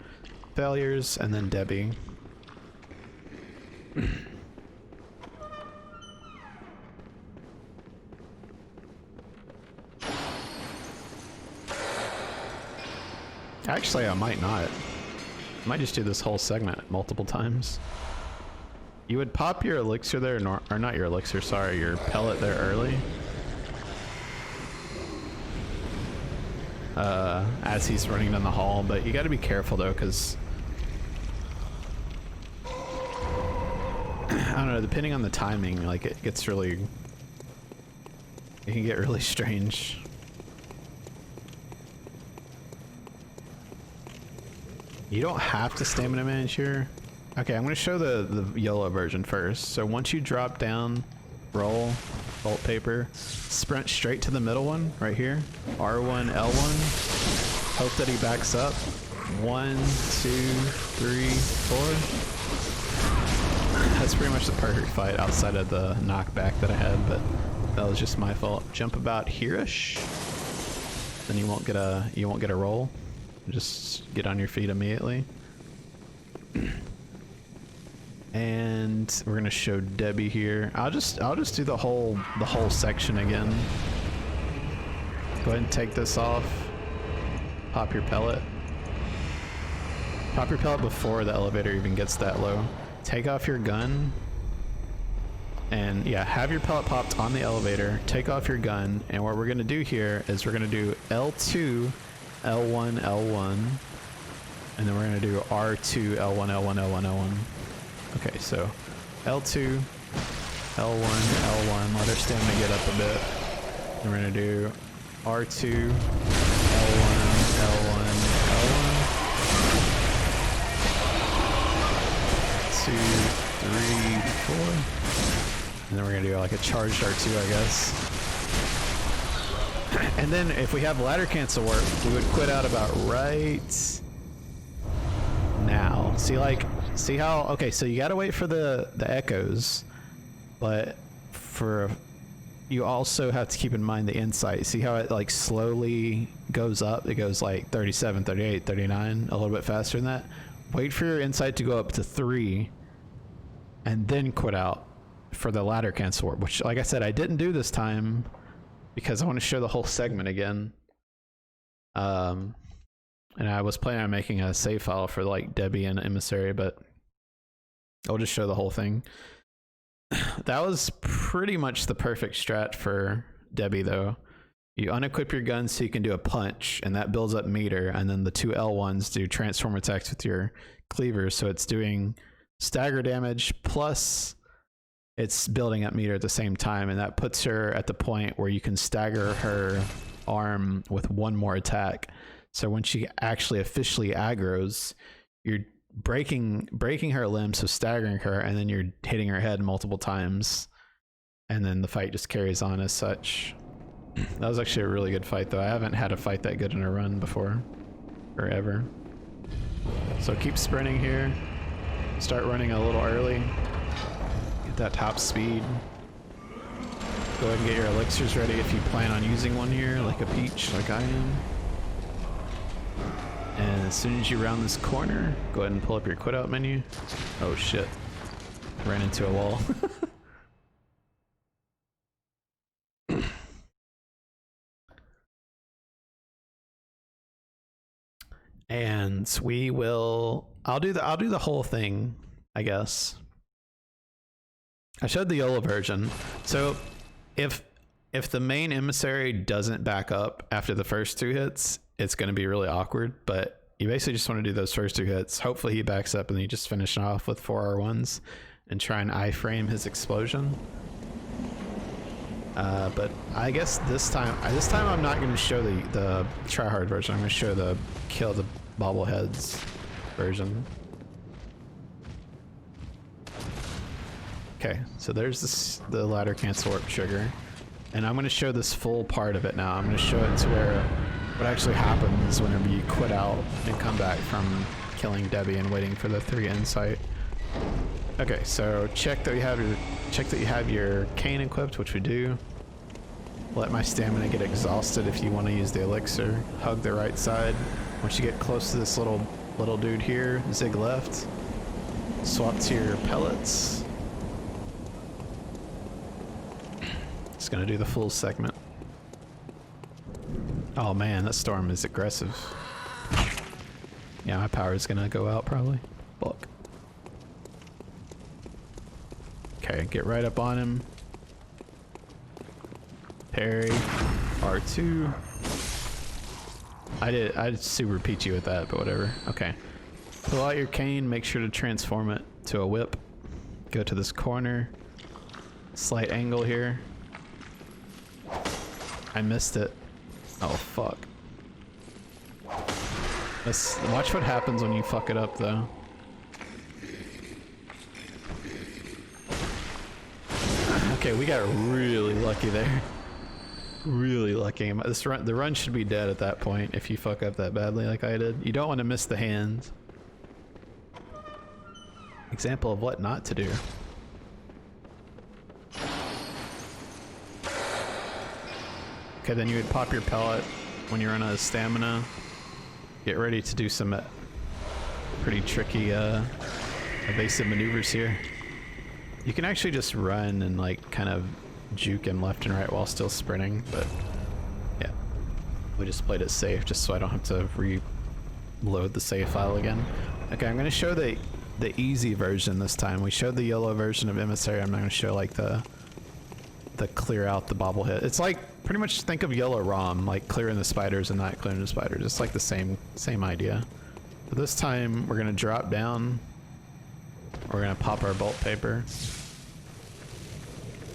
failures and then Debbie. Actually, I might not. I might just do this whole segment multiple times. You would pop your elixir there, or not your elixir, sorry, your pellet there early. As he's running down the hall, but you gotta be careful though, because I don't know, depending on the timing, like it can get really strange. You don't have to stamina manage here. Okay, I'm gonna show the YOLO version first. So once you drop down, roll, bolt paper, sprint straight to the middle one, right here. R1, L1. Hope that he backs up. 1, 2, 3, 4. That's pretty much the perfect fight outside of the knockback that I had, but that was just my fault. Jump about here-ish. Then you won't get a roll. Just get on your feet immediately. And we're gonna show Debbie here. I'll just do the whole section again. Go ahead and take this off. Pop your pellet. Pop your pellet before the elevator even gets that low. Take off your gun. And yeah, have your pellet popped on the elevator. Take off your gun. And what we're gonna do here is we're gonna do L2, L1, L1. And then we're gonna do R2, L1, L1, L1, L1. Okay, so L2, L1, L1, let our stamina get up a bit. And we're gonna do R2, L1, L1, L1. 2, 3, 4. And then we're gonna do like a charged R2, I guess. And then if we have ladder cancel work, we would quit out about right now. See how, okay, so you gotta wait for the echoes, but you also have to keep in mind the insight. See how it like slowly goes up? It goes like 37, 38, 39, a little bit faster than that. Wait for your insight to go up to 3 and then quit out for the ladder cancel work, which like I said, I didn't do this time because I want to show the whole segment again. And I was planning on making a save file for like Debbie and Emissary, but I'll just show the whole thing. That was pretty much the perfect strat for Debbie though. You unequip your gun so you can do a punch, and that builds up meter, and then the 2 L1s do transform attacks with your cleavers, so it's doing stagger damage plus it's building up meter at the same time, and that puts her at the point where you can stagger her arm with 1 more attack. So when she actually officially aggroes, you're breaking her limb, so staggering her, and then you're hitting her head multiple times, and then the fight just carries on as such. That was actually a really good fight though. I haven't had a fight that good in a run before, or ever. So keep sprinting here. Start running a little early. Get that top speed. Go ahead and get your elixirs ready if you plan on using one here, like a peach, like I am. And as soon as you round this corner, go ahead and pull up your quit out menu. Oh shit. Ran into a wall. And we will, I'll do the whole thing, I guess. I showed the YOLO version. So if the main emissary doesn't back up after the first 2 hits, it's going to be really awkward, but you basically just want to do those first 2 hits. Hopefully he backs up and then you just finish off with 4 R1s and try and iframe his explosion. But I guess this time I'm not going to show the tryhard version. I'm going to show the kill the bobbleheads version. Okay, so there's the ladder cancel warp trigger, and I'm going to show this full part of it now. I'm going to show it to where what actually happens whenever you quit out and come back from killing Debbie and waiting for the 3 insight. Okay, so check that you have your cane equipped, which we do. Let my stamina get exhausted if you want to use the elixir. Hug the right side. Once you get close to this little dude here, zig left. Swap to your pellets. It's gonna do the full segment. Oh man, that storm is aggressive. Yeah, my power is gonna go out probably. Look. Okay, get right up on him. Parry. R2. I did super peachy with that, but whatever. Okay. Pull out your cane, make sure to transform it to a whip. Go to this corner. Slight angle here. I missed it. Oh fuck. Watch what happens when you fuck it up, though. Okay, we got really lucky there. Really lucky. The run should be dead at that point if you fuck up that badly like I did. You don't want to miss the hands. Example of what not to do. Okay, then you would pop your pellet when you run out of stamina. Get ready to do some pretty tricky evasive maneuvers here. You can actually just run and like kind of juke him left and right while still sprinting, but yeah, we just played it safe just so I don't have to reload the save file again. Okay, I'm gonna show the easy version this time. We showed the yellow version of Emissary. I'm not gonna show like the clear out the bobblehead. It's like pretty much think of yellow ROM, like clearing the spiders and not clearing the spiders. It's like the same idea. But this time we're gonna drop down. We're gonna pop our bolt paper.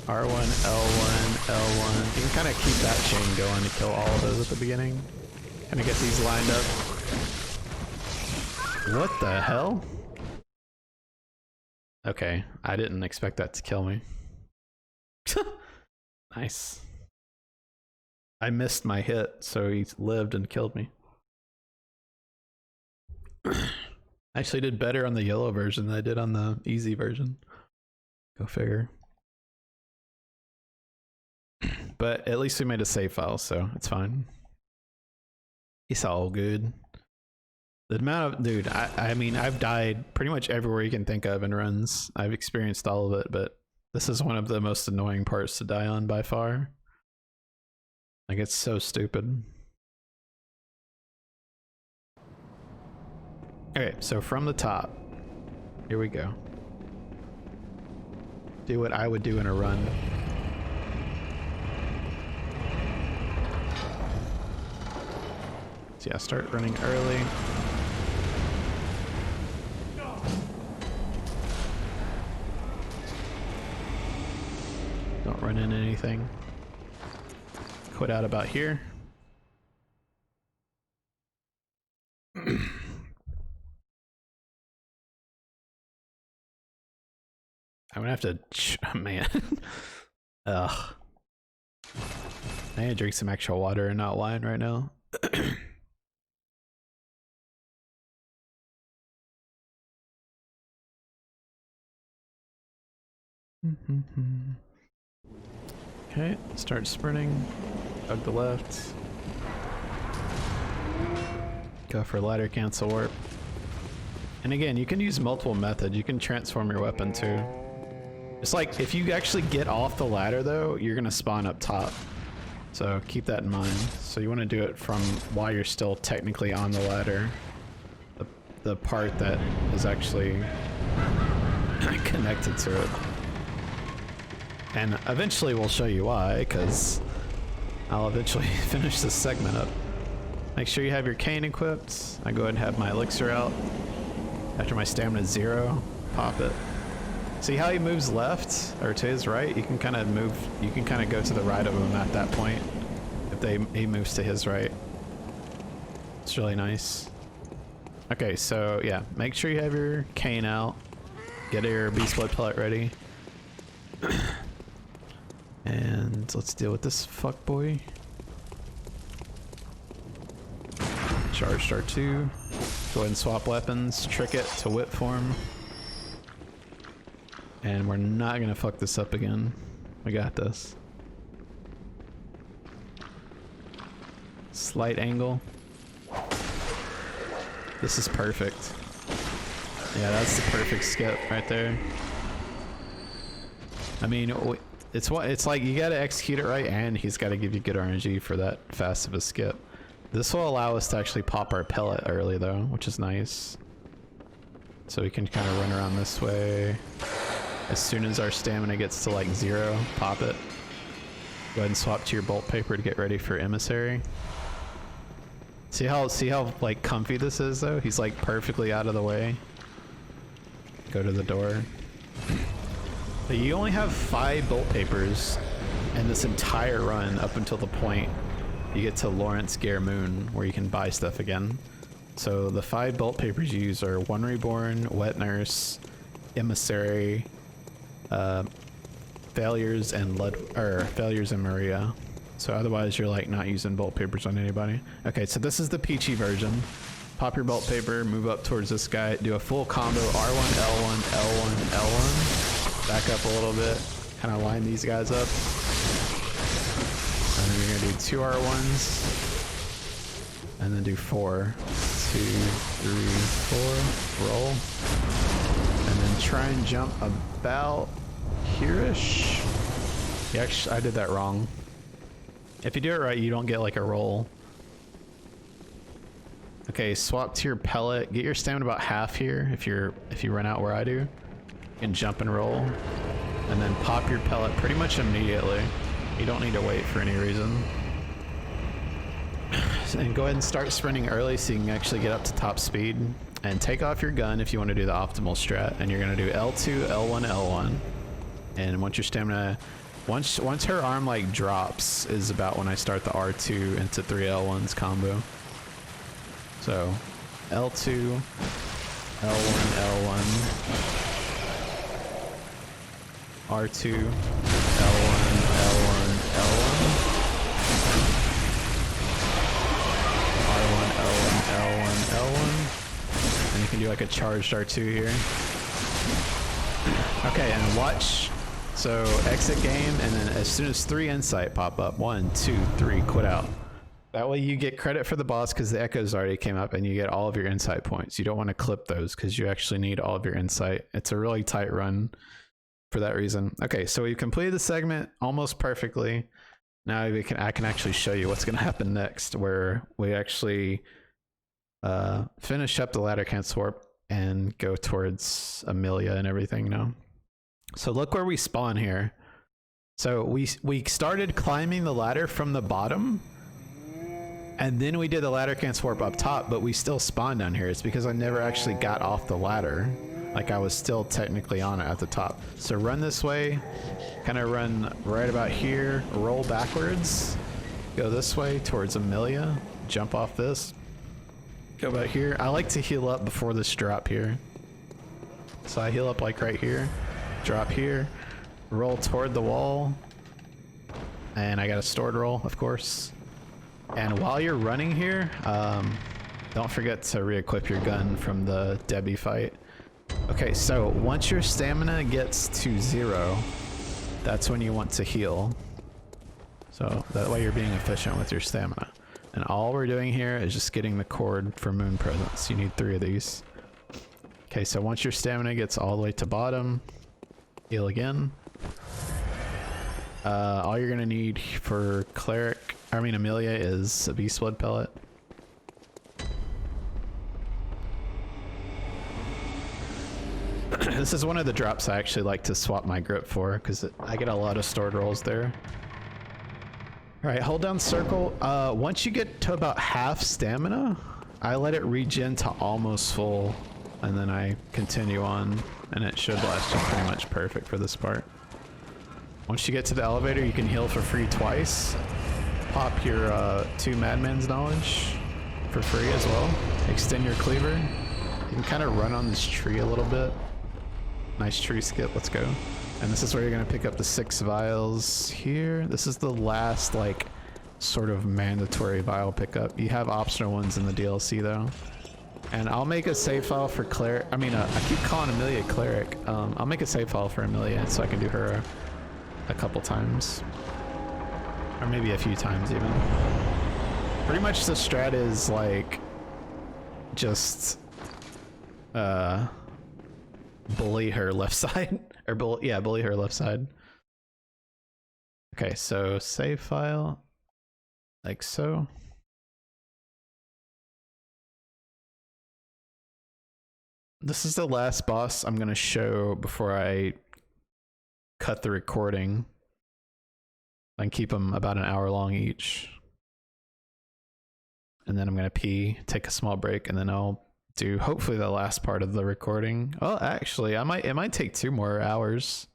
R1, L1, L1. You can kind of keep that chain going to kill all of those at the beginning. Kind of get these lined up. What the hell? Okay, I didn't expect that to kill me. Nice. I missed my hit, so he lived and killed me. I actually did better on the yellow version than I did on the easy version. Go figure. But at least we made a save file, so it's fine. It's all good. The amount of... Dude, I mean, I've died pretty much everywhere you can think of in runs. I've experienced all of it, but this is one of the most annoying parts to die on by far. Like, it's so stupid. Okay, so from the top, here we go. Do what I would do in a run. So yeah, start running early. Don't run into anything. Quit out about here. I'm gonna have to, man. Ugh. I need to drink some actual water and not wine right now. Okay, start sprinting. Hug the left. Go for ladder cancel warp. And again, you can use multiple methods. You can transform your weapon too. It's like, if you actually get off the ladder though, you're gonna spawn up top. So keep that in mind. So you want to do it from while you're still technically on the ladder. The part that is actually connected to it. And eventually we'll show you why, because I'll eventually finish this segment up. Make sure you have your cane equipped. I go ahead and have my elixir out. After my stamina is 0, pop it. See how he moves left or to his right? You can kind of move, you can kind of go to the right of him at that point if he moves to his right. It's really nice. Okay, so yeah, make sure you have your cane out. Get your beast blood pellet ready. And let's deal with this fuckboy. Charged R2. Go ahead and swap weapons. Trick it to whip form. And we're not gonna fuck this up again. We got this. Slight angle. This is perfect. Yeah, that's the perfect skip right there. I mean, it's like you gotta execute it right, and he's gotta give you good RNG for that fast of a skip. This will allow us to actually pop our pellet early though, which is nice. So we can kind of run around this way. As soon as our stamina gets to like 0, pop it. Go ahead and swap to your bolt paper to get ready for Emissary. See how like comfy this is though? He's like perfectly out of the way. Go to the door. But you only have 5 bolt papers in this entire run up until the point you get to Lawrence Gare Moon where you can buy stuff again. So the 5 bolt papers you use are One Reborn, Wet Nurse, Emissary, Failures, and Failures and Maria. So otherwise you're like not using bolt papers on anybody. Okay, so this is the peachy version. Pop your bolt paper, move up towards this guy, do a full combo, R1, L1, L1, L1. Back up a little bit, kind of line these guys up. And then you're gonna do 2 R1s. And then do 4. 2, 3, 4, roll. And then try and jump about here-ish. Yeah, actually, I did that wrong. If you do it right, you don't get like a roll. Okay, swap to your pellet. Get your stamina about half here. If you run out where I do, you can jump and roll, and then pop your pellet pretty much immediately. You don't need to wait for any reason. And go ahead and start sprinting early so you can actually get up to top speed. And take off your gun if you want to do the optimal strat. And you're gonna do L2, L1, L1. And once your stamina, once her arm like drops, is about when I start the R2 into 3 L1s combo. So L2, L1, L1, R2, L1, L1, L1, R1, L1, L1, L1, and you can do like a charged R2 here. Okay, and watch. So exit game, and then as soon as 3 insight pop up, 1, 2, 3, quit out. That way you get credit for the boss because the echoes already came up, and you get all of your insight points. You don't want to clip those because you actually need all of your insight. It's a really tight run for that reason. Okay, so we've completed the segment almost perfectly. Now I can actually show you what's going to happen next, where we actually finish up the ladder cancel warp and go towards Amelia and everything now. So look where we spawn here. So we started climbing the ladder from the bottom, and then we did the ladder cancel warp up top, but we still spawned down here. It's because I never actually got off the ladder. Like I was still technically on it at the top. So run this way, kind of run right about here, roll backwards, go this way towards Amelia, jump off this, go about here. I like to heal up before this drop here. So I heal up like right here, drop here, roll toward the wall, and I got a stored roll, of course. And while you're running here, don't forget to re-equip your gun from the Debbie fight. Okay, so once your stamina gets to 0, that's when you want to heal. So that way you're being efficient with your stamina. And all we're doing here is just getting the cord for Moon Presence. You need 3 of these. Okay, so once your stamina gets all the way to bottom, heal again. All you're gonna need for Amelia is a Beast Blood pellet. This is one of the drops I actually like to swap my grip for, because I get a lot of stored rolls there. Alright, hold down circle. Once you get to about half stamina, I let it regen to almost full, and then I continue on, and it should last you pretty much perfect for this part. Once you get to the elevator, you can heal for free twice. Pop your 2 Madman's Knowledge for free as well. Extend your cleaver. You can kind of run on this tree a little bit. Nice tree skip, let's go. And this is where you're gonna pick up the 6 vials here. This is the last, like, sort of mandatory vial pickup. You have optional ones in the DLC though. And I'll make a save file for Cleric. I mean, I keep calling Amelia Cleric. I'll make a save file for Amelia so I can do her a couple times. Or maybe a few times even. Pretty much the strat is like, just, bully her left side. Or bully her left side. Okay, so save file, like so. This is the last boss I'm gonna show before I cut the recording. I can keep them about an hour long each. And then I'm gonna pee, take a small break, and then I'll do hopefully the last part of the recording. Well, actually, it might take 2 more hours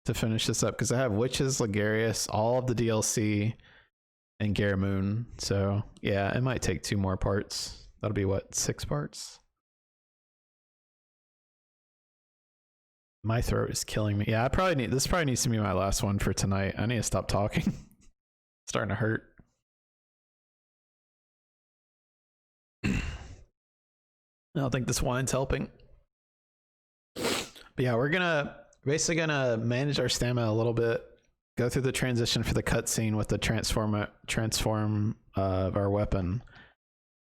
to finish this up because I have Witches, Ligarius, all of the DLC, and Garamoon. So yeah, it might take 2 more parts. That'll be what, 6 parts? My throat is killing me. Yeah, this probably needs to be my last one for tonight. I need to stop talking. It's starting to hurt. I don't think this wine's helping. But yeah, we're basically gonna manage our stamina a little bit, go through the transition for the cutscene with the transform of our weapon.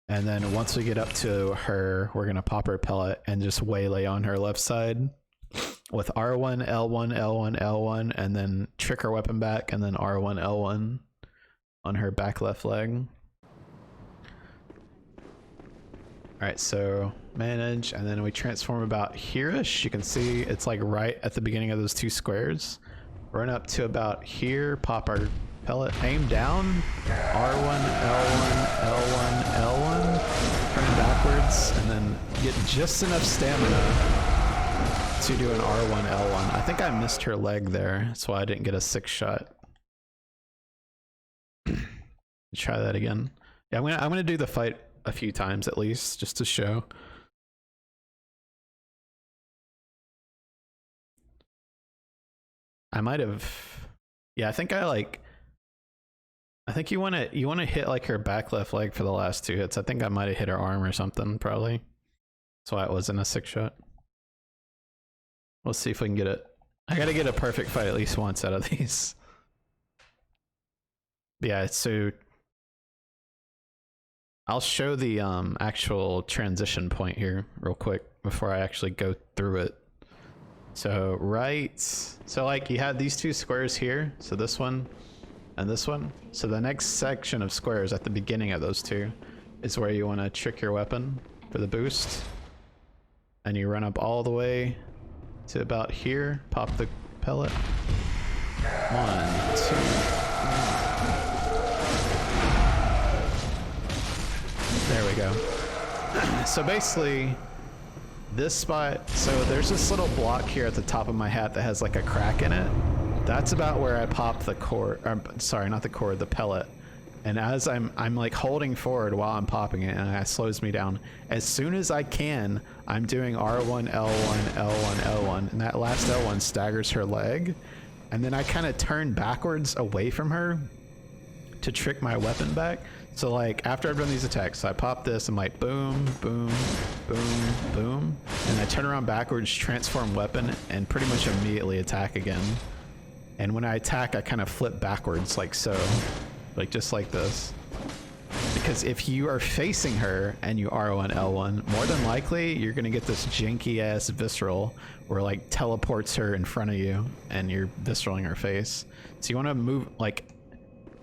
And then once we get up to her, we're gonna pop her pellet and just waylay on her left side with R1, L1, L1, L1, and then trick her weapon back, and then R1, L1 on her back left leg. Alright, so manage, and then we transform about here-ish. You can see it's like right at the beginning of those 2 squares. Run up to about here, pop our pellet, aim down, R1, L1, L1, L1, turn backwards, and then get just enough stamina to do an R1, L1. I think I missed her leg there. That's why I didn't get a 6 shot. Try that again. Yeah, I'm gonna do the fight a few times at least, just to show. I might have. Yeah, I think you wanna hit like her back left leg for the last 2 hits. I think I might have hit her arm or something, probably. That's why it wasn't a 6 shot. Let's see if we can get it. I gotta get a perfect fight at least once out of these. Yeah, so I'll show the actual transition point here real quick before I actually go through it. So so like you have these 2 squares here, so this one and this one. So the next section of squares at the beginning of those 2 is where you want to trick your weapon for the boost. And you run up all the way to about here, pop the pellet. 1, 2, 3. There we go. So basically, this spot, so there's this little block here at the top of my hat that has like a crack in it. That's about where I pop the cord, sorry, not the cord, the pellet. And as I'm like holding forward while I'm popping it, and that slows me down. As soon as I can, I'm doing R1, L1, L1, L1, and that last L1 staggers her leg. And then I kind of turn backwards away from her to trick my weapon back. So like after I've done these attacks, so I pop this, I'm like boom, boom, boom, boom. And I turn around backwards, transform weapon, and pretty much immediately attack again. And when I attack, I kind of flip backwards like so. Like just like this. Because if you are facing her and you R1, L1, more than likely you're gonna get this janky ass visceral where like teleports her in front of you and you're visceraling her face. So you wanna move, like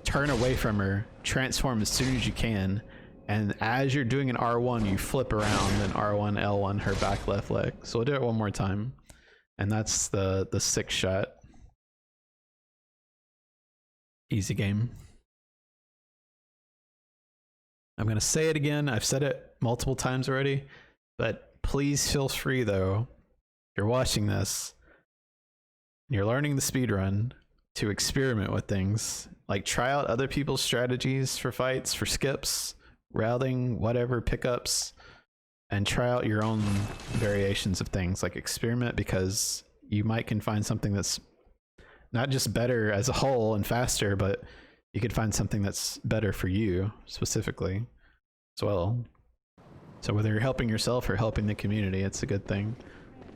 turn away from her, transform as soon as you can, and as you're doing an R1, you flip around and R1, L1 her back left leg. So we'll do it one more time. And that's the 6 shot. Easy game. I'm going to say it again. I've said it multiple times already, but please feel free though, if you're watching this, you're learning the speedrun, to experiment with things. Like try out other people's strategies for fights, for skips, routing, whatever, pickups, and try out your own variations of things. Like experiment, because you might can find something that's not just better as a whole and faster, but you could find something that's better for you specifically as well. So whether you're helping yourself or helping the community, it's a good thing.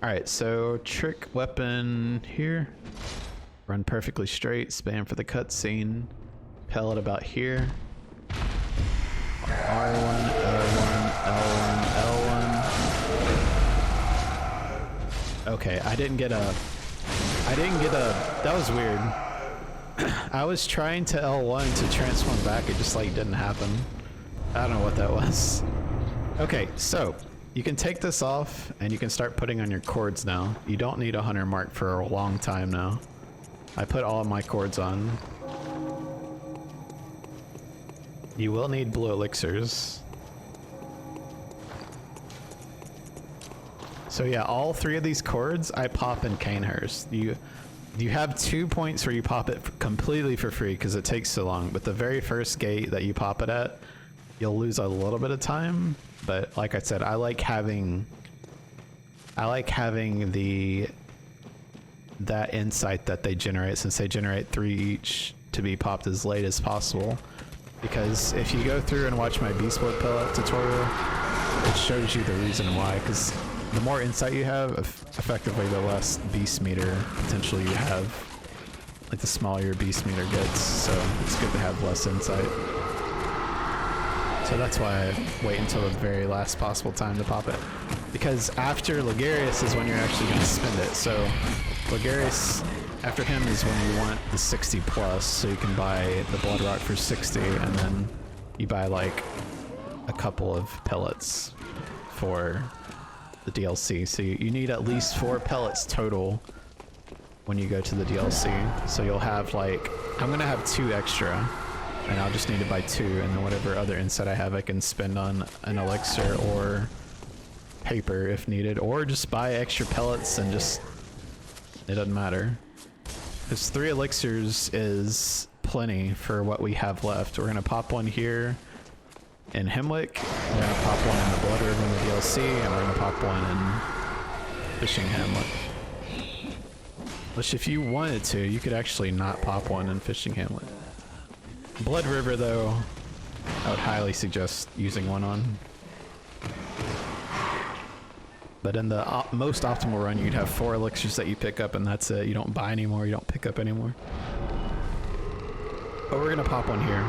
All right, so trick weapon here. Run perfectly straight, spam for the cutscene. Pellet about here. R1, L1, L1, L1. Okay, I didn't get a, that was weird. I was trying to L1 to transform back, it just like didn't happen. I don't know what that was. Okay, so you can take this off and you can start putting on your cords now. You don't need a hunter mark for a long time now. I put all of my cords on. You will need blue elixirs. So yeah, all 3 of these cords I pop in Canehurst. You have 2 points where you pop it completely for free because it takes so long, but the very first gate that you pop it at, you'll lose a little bit of time, but like I said, I like having that insight that they generate, since they generate 3 each, to be popped as late as possible. Because if you go through and watch my beast blood pellet tutorial, it shows you the reason why. Because the more insight you have, effectively the less beast meter potential you have. Like the smaller your beast meter gets, so it's good to have less insight. So that's why I wait until the very last possible time to pop it. Because after Ligarius is when you're actually going to spend it. So Ligarius, after him is when you want the 60 plus, so you can buy the Blood Rock for 60, and then you buy like a couple of pellets for the DLC. So you need at least 4 pellets total when you go to the DLC. So you'll have like, I'm gonna have 2 extra, and I'll just need to buy 2, and then whatever other insight I have I can spend on an elixir or paper if needed, or just buy extra pellets and just, it doesn't matter. Because 3 elixirs is plenty for what we have left. We're gonna pop one here in Hemwick, we're gonna pop one in the Blood River in the DLC, and we're gonna pop one in Fishing Hamlet. Which, if you wanted to, you could actually not pop one in Fishing Hamlet. Blood River, though, I would highly suggest using one on. But in the most optimal run, you'd have 4 elixirs that you pick up, and that's it. You don't buy anymore, you don't pick up anymore. But we're gonna pop one here.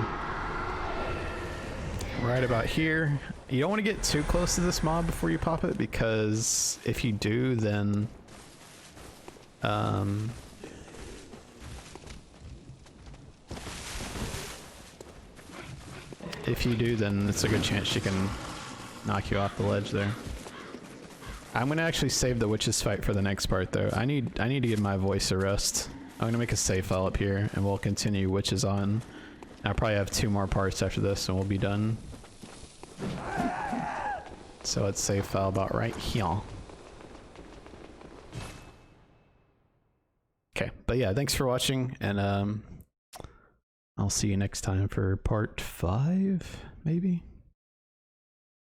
Right about here. You don't want to get too close to this mob before you pop it, because if you do, then it's a good chance she can knock you off the ledge there. I'm gonna actually save the witches fight for the next part though. I need to give my voice a rest. I'm gonna make a save file up here and we'll continue witches on. I'll probably have 2 more parts after this and we'll be done. So let's save file about right here. Okay, but yeah, thanks for watching, and I'll see you next time for part 5, maybe?